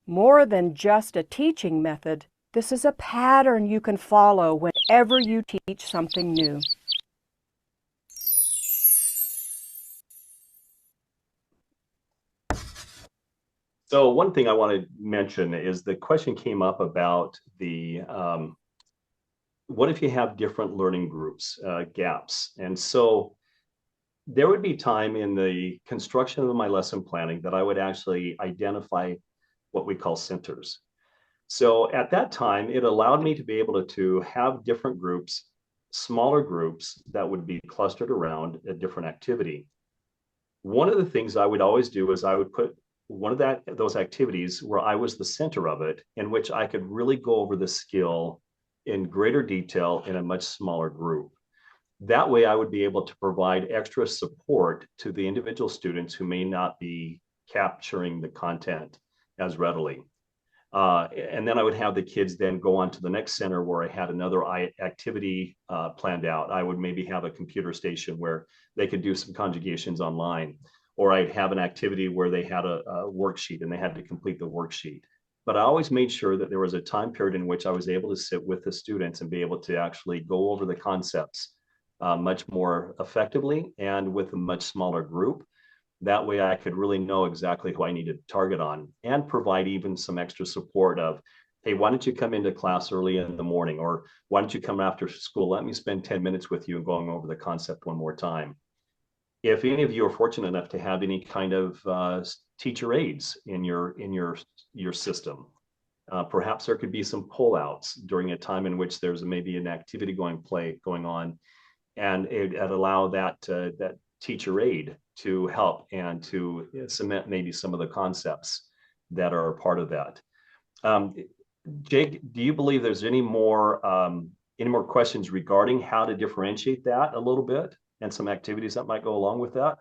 More than just a teaching method, this is a pattern you can follow whenever you teach something new. So one thing I want to mention is the question came up about the what if you have different learning groups, gaps? And so there would be time in the construction of my lesson planning that I would actually identify what we call centers. So at that time, it allowed me to be able to have different groups, smaller groups that would be clustered around a different activity. One of the things I would always do is I would put one of those activities where I was the center of it, in which I could really go over the skill in greater detail in a much smaller group. That way I would be able to provide extra support to the individual students who may not be capturing the content as readily. And then I would have the kids then go on to the next center where I had another activity planned out. I would maybe have a computer station where they could do some conjugations online, or I'd have an activity where they had a worksheet and they had to complete the worksheet. But I always made sure that there was a time period in which I was able to sit with the students and be able to actually go over the concepts much more effectively and with a much smaller group. That way I could really know exactly who I needed to target on and provide even some extra support of, hey, why don't you come into class early in the morning? Or why don't you come after school? Let me spend 10 minutes with you and going over the concept one more time. If any of you are fortunate enough to have any kind of teacher aides in your system, perhaps there could be some pullouts during a time in which there's maybe an activity going on, and it allow that teacher aide to help and to cement maybe some of the concepts that are a part of that. Jake, do you believe there's any more questions regarding how to differentiate that a little bit and some activities that might go along with that?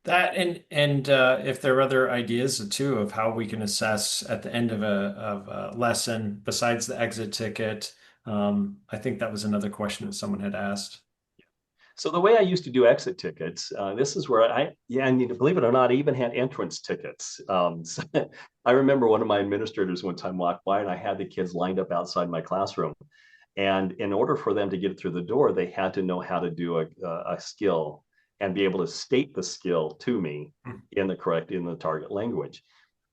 That and if there are other ideas too of how we can assess at the end of a lesson besides the exit ticket, I think that was another question that someone had asked. So the way I used to do exit tickets, this is where and believe it or not, I even had entrance tickets. So I remember one of my administrators one time walked by and I had the kids lined up outside my classroom. And in order for them to get through the door, they had to know how to do a skill and be able to state the skill to me in the target language.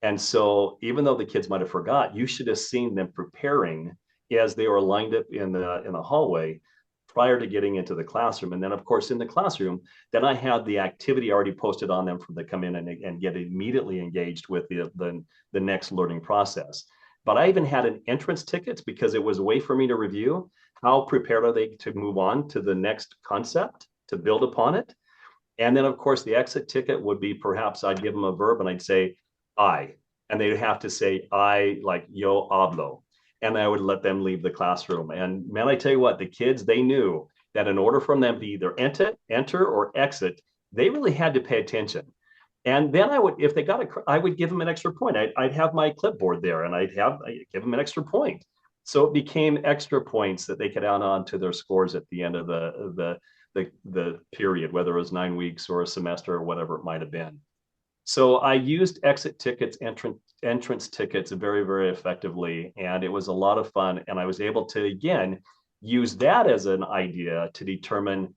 And so even though the kids might have forgot, you should have seen them preparing as they were lined up in the hallway prior to getting into the classroom. And then of course in the classroom, then I had the activity already posted on them for them to come in and get immediately engaged with the next learning process. But I even had an entrance ticket because it was a way for me to review how prepared are they to move on to the next concept to build upon it. And then, of course, the exit ticket would be perhaps I'd give them a verb and I'd say, I. And they'd have to say, I, like, yo hablo. And I would let them leave the classroom. And man, I tell you what, the kids, they knew that in order for them to either enter or exit, they really had to pay attention. And then I would, if they got I would give them an extra point. I'd have my clipboard there and I'd give them an extra point. So it became extra points that they could add on to their scores at the end of the period, whether it was 9 weeks or a semester or whatever it might have been. So I used exit tickets, entrance tickets very, very effectively. And it was a lot of fun. And I was able to, again, use that as an idea to determine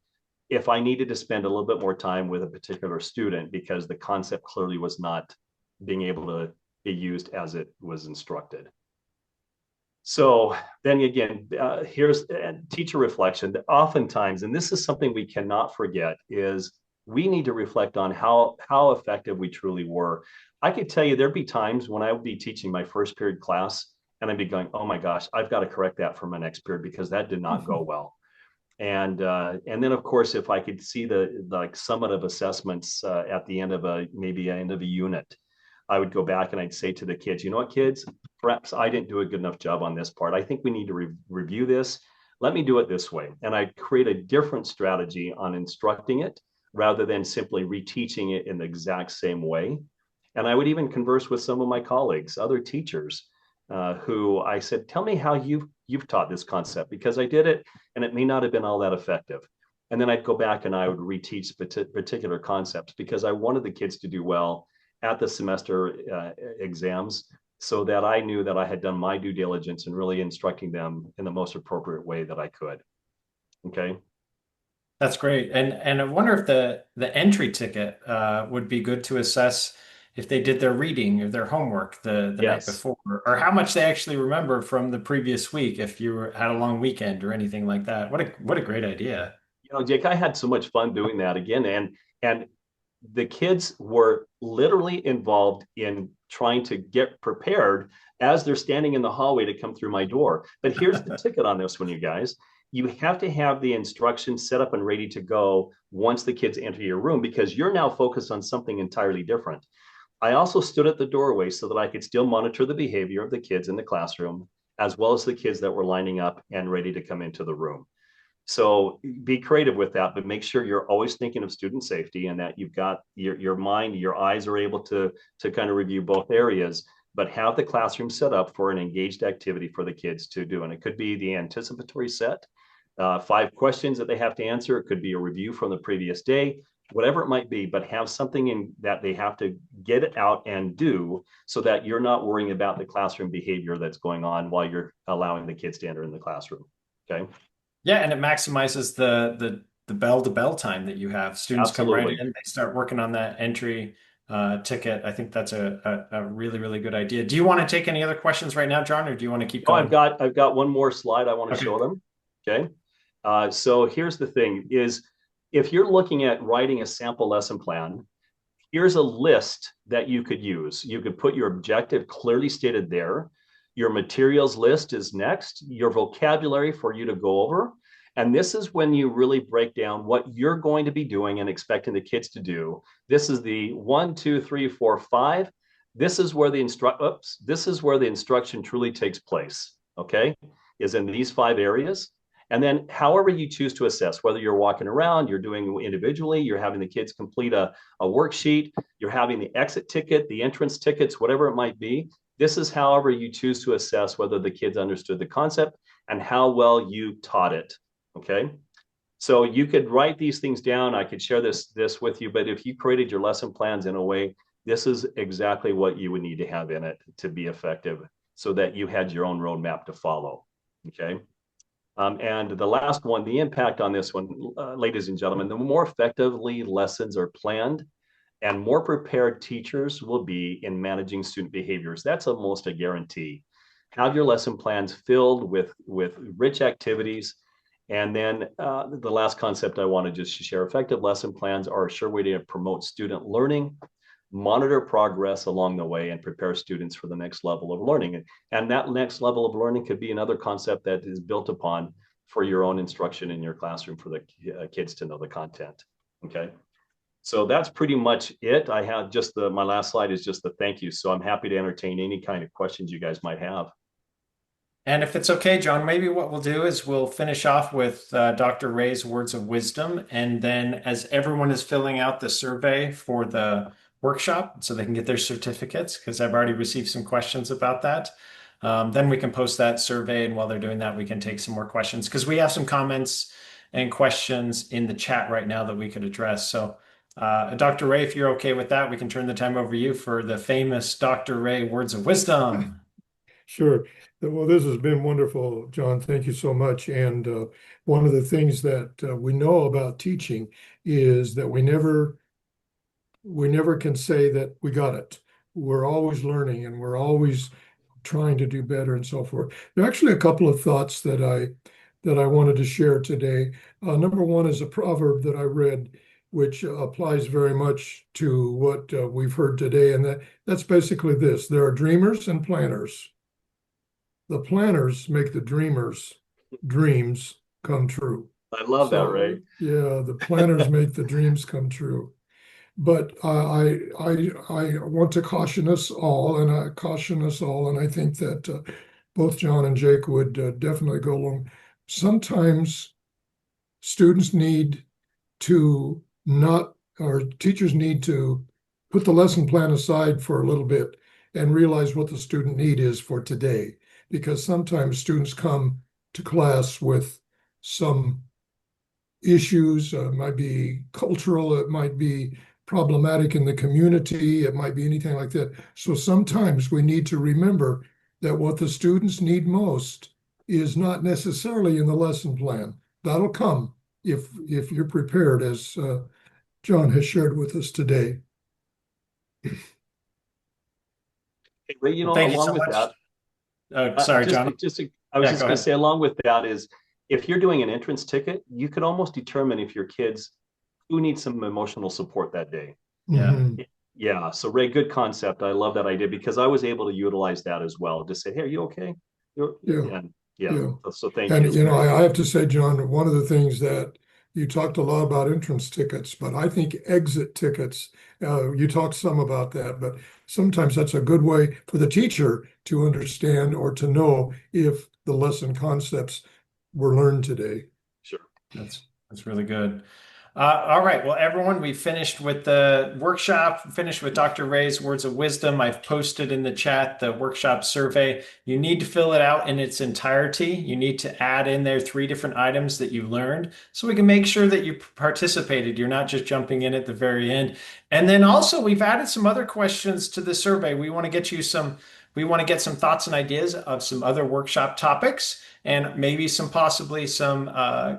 if I needed to spend a little bit more time with a particular student because the concept clearly was not being able to be used as it was instructed. So then again, here's teacher reflection. Oftentimes, and this is something we cannot forget, is we need to reflect on how effective we truly were. I could tell you there'd be times when I would be teaching my first period class and I'd be going, oh my gosh, I've got to correct that for my next period because that did not go well. And then of course, if I could see the like summative assessments at the end of maybe end of a unit, I would go back and I'd say to the kids, you know what, kids, perhaps I didn't do a good enough job on this part. I think we need to review this. Let me do it this way. And I'd create a different strategy on instructing it rather than simply reteaching it in the exact same way. And I would even converse with some of my colleagues, other teachers, who I said, tell me how you've taught this concept, because I did it and it may not have been all that effective. And then I'd go back and I would reteach particular concepts because I wanted the kids to do well at the semester exams so that I knew that I had done my due diligence in really instructing them in the most appropriate way that I could. Okay. That's great. And I wonder if the entry ticket would be good to assess if they did their reading or their homework the night before, or how much they actually remember from the previous week if you had a long weekend or anything like that. What a great idea. You know, Jake, I had so much fun doing that again. And the kids were literally involved in trying to get prepared as they're standing in the hallway to come through my door. But here's the ticket on this one, you guys. You have to have the instructions set up and ready to go once the kids enter your room, because you're now focused on something entirely different. I also stood at the doorway so that I could still monitor the behavior of the kids in the classroom, as well as the kids that were lining up and ready to come into the room. So be creative with that, but make sure you're always thinking of student safety and that you've got your mind, your eyes are able to kind of review both areas, but have the classroom set up for an engaged activity for the kids to do. And it could be the anticipatory set, 5 questions that they have to answer. It could be a review from the previous day, whatever it might be, but have something in that they have to get it out and do so that you're not worrying about the classroom behavior that's going on while you're allowing the kids to enter in the classroom. Okay. Yeah, and it maximizes the bell to bell time that you have. Students Absolutely. come right in, they start working on that entry ticket. I think that's a really, really good idea. Do you want to take any other questions right now, John, or do you want to keep going? I've got one more slide I want to show them. Okay. So here's the thing is, if you're looking at writing a sample lesson plan, here's a list that you could use. You could put your objective clearly stated there. Your materials list is next, your vocabulary for you to go over. And this is when you really break down what you're going to be doing and expecting the kids to do. This is the 1, 2, 3, 4, 5. This is where the instruction truly takes place. Okay, is in these 5 areas. And then however you choose to assess, whether you're walking around, you're doing individually, you're having the kids complete a worksheet, you're having the exit ticket, the entrance tickets, whatever it might be. This is however you choose to assess whether the kids understood the concept and how well you taught it. Okay. So you could write these things down. I could share this with you, but if you created your lesson plans in a way, this is exactly what you would need to have in it to be effective so that you had your own roadmap to follow. Okay. And the last one, the impact on this one, ladies and gentlemen, the more effectively lessons are planned and more prepared teachers will be in managing student behaviors. That's almost a guarantee. Have your lesson plans filled with rich activities. And then the last concept I want to just share, effective lesson plans are a sure way to promote student learning, monitor progress along the way, and prepare students for the next level of learning. And that next level of learning could be another concept that is built upon for your own instruction in your classroom for the kids to know the content. Okay. So that's pretty much it. I have just my last slide is just the thank you. So I'm happy to entertain any kind of questions you guys might have. And if it's okay, John, maybe what we'll do is we'll finish off with Dr. Ray's words of wisdom. And then as everyone is filling out the survey for the workshop so they can get their certificates, because I've already received some questions about that, then we can post that survey. And while they're doing that, we can take some more questions because we have some comments and questions in the chat right now that we could address. So Dr. Ray, if you're okay with that, we can turn the time over to you for the famous Dr. Ray words of wisdom. Sure. Well, this has been wonderful, John. Thank you so much. And one of the things that we know about teaching is that we never can say that we got it. We're always learning and we're always trying to do better and so forth. There are actually a couple of thoughts that I wanted to share today. Number one is a proverb that I read, which applies very much to what we've heard today. And that's basically this: there are dreamers and planners. The planners make the dreamers' dreams come true. I love that, Ray. Yeah, the planners make the dreams come true. But I want to caution us all, and I think that both John and Jake would definitely go along. Sometimes students need to not, or teachers need to put the lesson plan aside for a little bit and realize what the student need is for today. Because sometimes students come to class with some issues. It might be cultural, it might be problematic in the community, it might be anything like that. So sometimes we need to remember that what the students need most is not necessarily in the lesson plan. That'll come if you're prepared, as John has shared with us today. Hey, Ray, Well, thank you along so with much. that, Oh, sorry, John. I was just going to say, along with that is, if you're doing an entrance ticket, you could almost determine if your kids who need some emotional support that day. Yeah. Mm-hmm. Yeah. So Ray, good concept. I love that idea because I was able to utilize that as well. Just say, hey, are you okay? Yeah. Yeah. So thank and, you. I have to say, John, one of the things that you talked a lot about entrance tickets, but I think exit tickets, you talked some about that, but sometimes that's a good way for the teacher to understand or to know if the lesson concepts were learned today. Sure. That's really good. All right. Well, everyone, we finished with the workshop, finished with Dr. Ray's words of wisdom. I've posted in the chat the workshop survey. You need to fill it out in its entirety. You need to add in there 3 different items that you learned so we can make sure that you participated. You're not just jumping in at the very end. And then also we've added some other questions to the survey. We want to get some thoughts and ideas of some other workshop topics, and maybe possibly some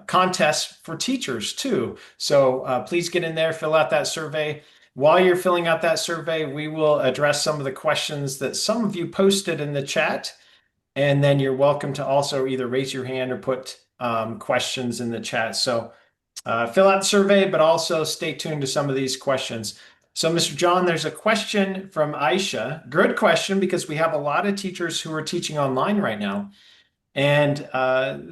contests for teachers too. So please get in there, fill out that survey. While you're filling out that survey, we will address some of the questions that some of you posted in the chat. And then you're welcome to also either raise your hand or put questions in the chat. So fill out the survey, but also stay tuned to some of these questions. So, Mr. John, there's a question from Aisha. Good question, because we have a lot of teachers who are teaching online right now. And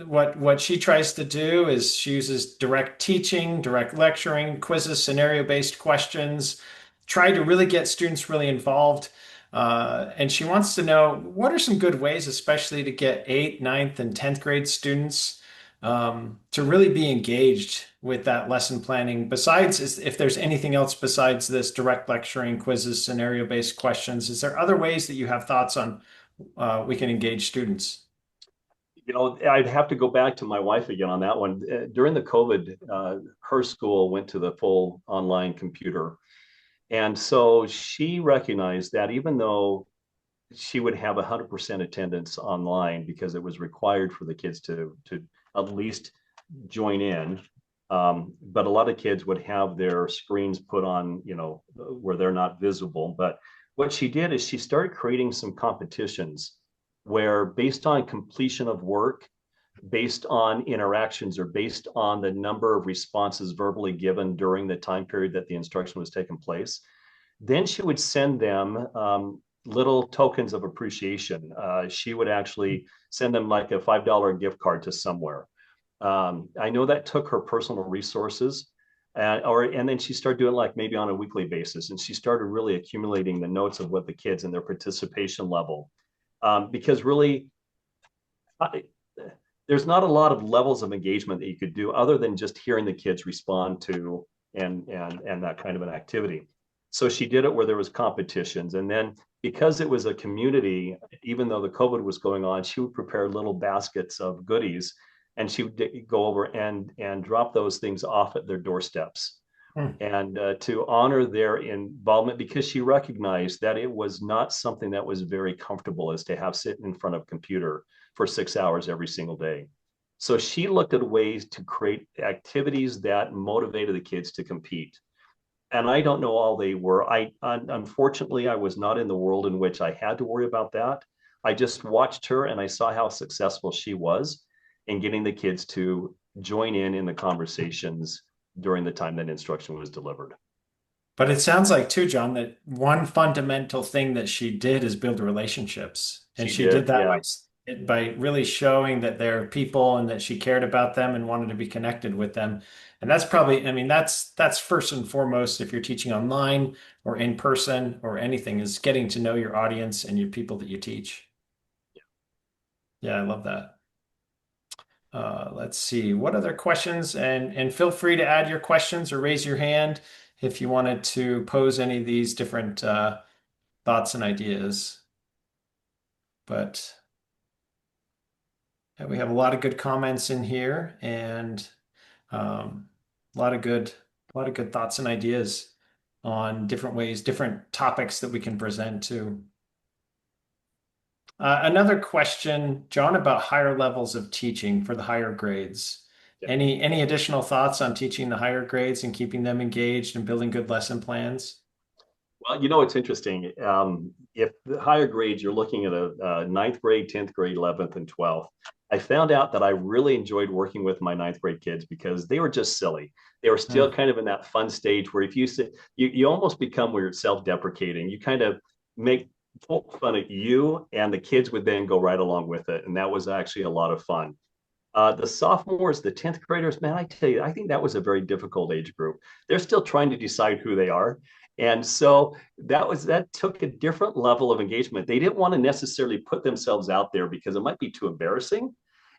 what she tries to do is she uses direct teaching, direct lecturing, quizzes, scenario-based questions, try to really get students really involved. And she wants to know, what are some good ways, especially to get 8th, 9th, and 10th grade students to really be engaged with that lesson planning, besides if there's anything else besides this direct lecturing, quizzes, scenario-based questions. Is there other ways that you have thoughts on we can engage students? I'd have to go back to my wife again on that one. During the COVID, her school went to the full online computer. And so she recognized that even though she would have 100% attendance online because it was required for the kids to at least join in, but a lot of kids would have their screens put on, where they're not visible. But what she did is she started creating some competitions where, based on completion of work, based on interactions, or based on the number of responses verbally given during the time period that the instruction was taking place, then she would send them little tokens of appreciation. She would actually send them like a $5 gift card to somewhere. I know that took her personal resources, and then she started doing like maybe on a weekly basis, and she started really accumulating the notes of what the kids and their participation level, because really, I, there's not a lot of levels of engagement that you could do other than just hearing the kids respond to and that kind of an activity. So she did it where there was competitions, and then because it was a community, even though the COVID was going on, she would prepare little baskets of goodies, and she would go over and drop those things off at their doorsteps. Hmm. And to honor their involvement, because she recognized that it was not something that was very comfortable as to have sitting in front of a computer for 6 hours every single day. So she looked at ways to create activities that motivated the kids to compete. And I don't know all they were. Unfortunately, I was not in the world in which I had to worry about that. I just watched her and I saw how successful she was in getting the kids to join in the conversations during the time that instruction was delivered. But it sounds like too, John, that one fundamental thing that she did is build relationships. And She she did did, that yeah. by really showing that they're people and that she cared about them and wanted to be connected with them. And that's probably, I mean, that's first and foremost if you're teaching online or in person or anything, is getting to know your audience and your people that you teach. Yeah, I love that. Let's see, what other questions? And feel free to add your questions or raise your hand if you wanted to pose any of these different thoughts and ideas. But we have a lot of good comments in here, and a lot of good thoughts and ideas on different ways, different topics that we can present to. Another question, John, about higher levels of teaching for the higher grades. Yeah. Any additional thoughts on teaching the higher grades and keeping them engaged and building good lesson plans? Well, it's interesting. If the higher grades, you're looking at a ninth grade, 10th grade, 11th, and 12th. I found out that I really enjoyed working with my ninth grade kids because they were just silly. They were still kind of in that fun stage where if you sit, you almost become where you're self-deprecating. You kind of make fun of you, and the kids would then go right along with it. And that was actually a lot of fun. The sophomores, the 10th graders, man, I tell you, I think that was a very difficult age group. They're still trying to decide who they are. And so that took a different level of engagement. They didn't want to necessarily put themselves out there because it might be too embarrassing.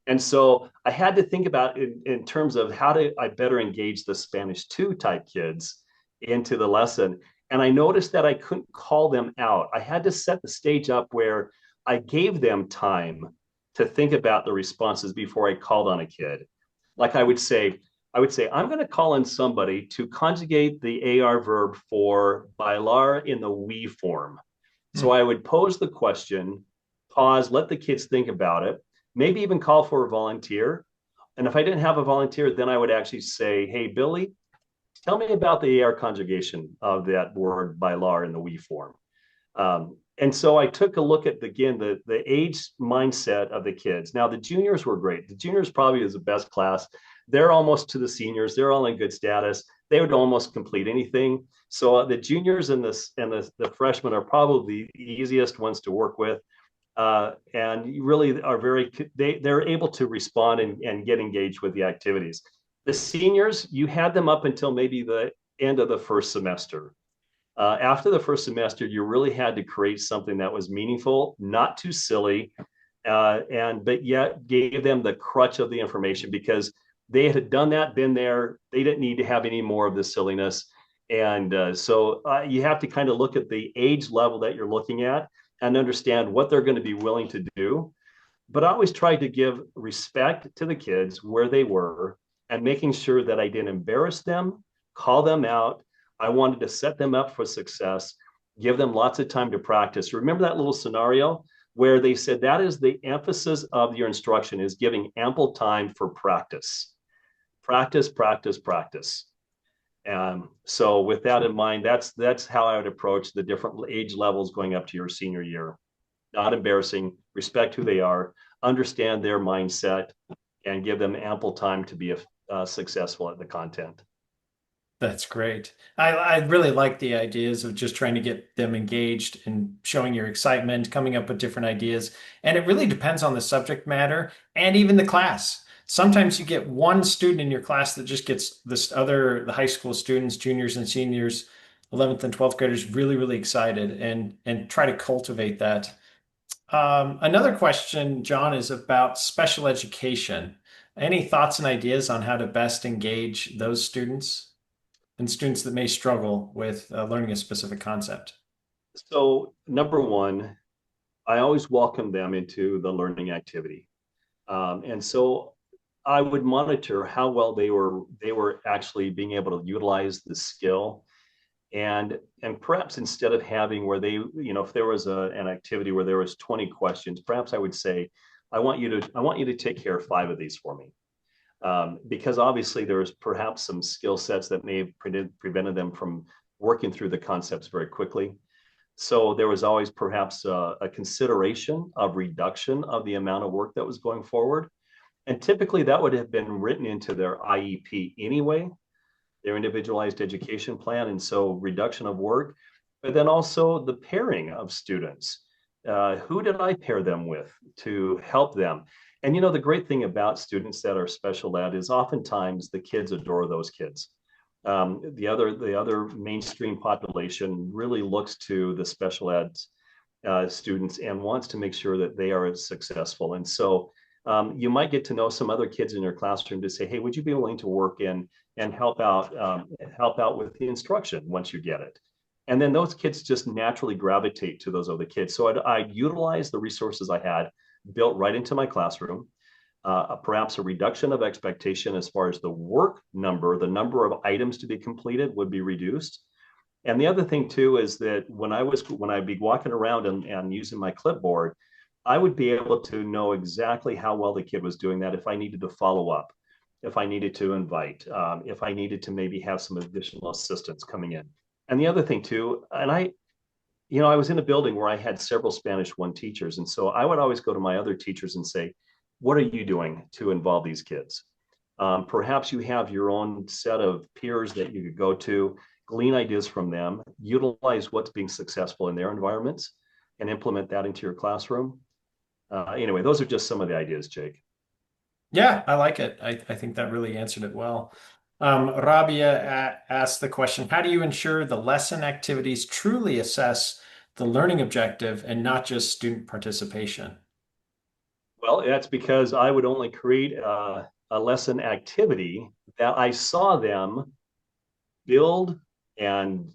And so I had to think about in terms of how do I better engage the Spanish 2 type kids into the lesson. And I noticed that I couldn't call them out. I had to set the stage up where I gave them time to think about the responses before I called on a kid. Like I would say, I'm going to call on somebody to conjugate the AR verb for bailar in the we form. So I would pose the question, pause, let the kids think about it, maybe even call for a volunteer. And if I didn't have a volunteer, then I would actually say, hey, Billy, tell me about the AR conjugation of that word bailar in the we form. And so I took a look at, again, the age mindset of the kids. Now, the juniors were great. The juniors probably is the best class. They're almost to the seniors. They're all in good status. They would almost complete anything. So the juniors and the freshmen are probably the easiest ones to work with. And you really are they're able to respond and get engaged with the activities. The seniors, you had them up until maybe the end of the first semester. After the first semester, you really had to create something that was meaningful, not too silly, but yet gave them the crutch of the information because they had done that, been there. They didn't need to have any more of the silliness. And so you have to kind of look at the age level that you're looking at and understand what they're going to be willing to do. But I always tried to give respect to the kids where they were and making sure that I didn't embarrass them, call them out. I wanted to set them up for success, give them lots of time to practice. Remember that little scenario where they said that is the emphasis of your instruction is giving ample time for practice. Practice, practice, practice. And so with that in mind, that's how I would approach the different age levels going up to your senior year. Not embarrassing, respect who they are, understand their mindset, and give them ample time to be successful at the content. That's great. I really like the ideas of just trying to get them engaged and showing your excitement, coming up with different ideas. And it really depends on the subject matter and even the class. sometimes you get one student in your class that just gets the high school students, juniors and seniors, 11th and 12th graders really, really excited and try to cultivate that. Another question, John, is about special education. Any thoughts and ideas on how to best engage those students and students that may struggle with learning a specific concept? So, number one, I always welcome them into the learning activity. And so I would monitor how well they were actually being able to utilize the skill. And perhaps instead of having where they, if there was an activity where there was 20 questions, perhaps I would say, I want you to take care of 5 of these for me. Because obviously there's perhaps some skill sets that may have prevented them from working through the concepts very quickly. So there was always perhaps a consideration of reduction of the amount of work that was going forward. And typically that would have been written into their IEP anyway, their individualized education plan. And so reduction of work, but then also the pairing of students. Who did I pair them with to help them? And the great thing about students that are special ed is oftentimes the kids adore those kids. The other mainstream population really looks to the special ed students and wants to make sure that they are successful. And so you might get to know some other kids in your classroom to say, hey, would you be willing to work in and help out with the instruction once you get it? And then those kids just naturally gravitate to those other kids. So I'd utilize the resources I had built right into my classroom. Perhaps a reduction of expectation as far as the work number, the number of items to be completed would be reduced. And the other thing too is that when I'd be walking around and using my clipboard, I would be able to know exactly how well the kid was doing that if I needed to follow up, if I needed to invite, if I needed to maybe have some additional assistance coming in. And the other thing too, and I was in a building where I had several Spanish 1 teachers. And so I would always go to my other teachers and say, what are you doing to involve these kids? Perhaps you have your own set of peers that you could go to, glean ideas from them, utilize what's being successful in their environments, and implement that into your classroom. Anyway, those are just some of the ideas, Jake. Yeah, I like it. I think that really answered it well. Rabia asked the question, how do you ensure the lesson activities truly assess the learning objective and not just student participation? Well, that's because I would only create a lesson activity that I saw them build and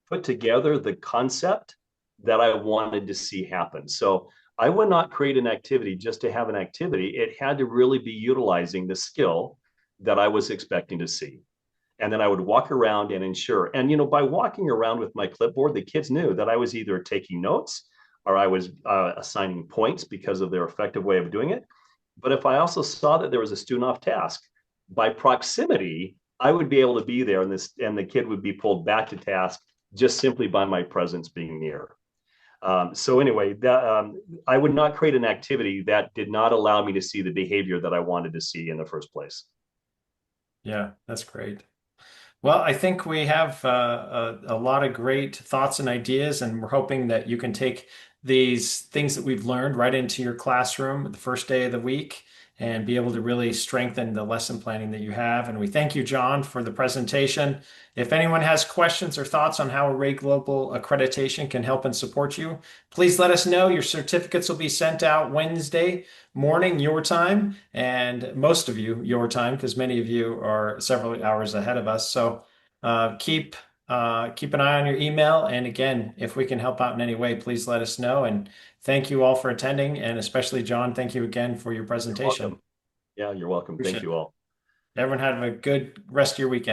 put together the concept that I wanted to see happen. So I would not create an activity just to have an activity. It had to really be utilizing the skill that I was expecting to see. And then I would walk around and ensure. And, by walking around with my clipboard, the kids knew that I was either taking notes or I was assigning points because of their effective way of doing it. But if I also saw that there was a student off task, by proximity, I would be able to be there and the kid would be pulled back to task just simply by my presence being near. So anyway, I would not create an activity that did not allow me to see the behavior that I wanted to see in the first place. Yeah, that's great. Well, I think we have a lot of great thoughts and ideas, and we're hoping that you can take these things that we've learned right into your classroom the first day of the week and be able to really strengthen the lesson planning that you have. And we thank you, John, for the presentation. If anyone has questions or thoughts on how Array Global Accreditation can help and support you, please let us know. Your certificates will be sent out Wednesday morning, your time, and most of you, your time, because many of you are several hours ahead of us. So keep an eye on your email. And again, if we can help out in any way, please let us know. And thank you all for attending. And especially John, thank you again for your presentation. You're welcome. Yeah, you're welcome. Appreciate Thank you it. all. Everyone have a good rest of your weekend.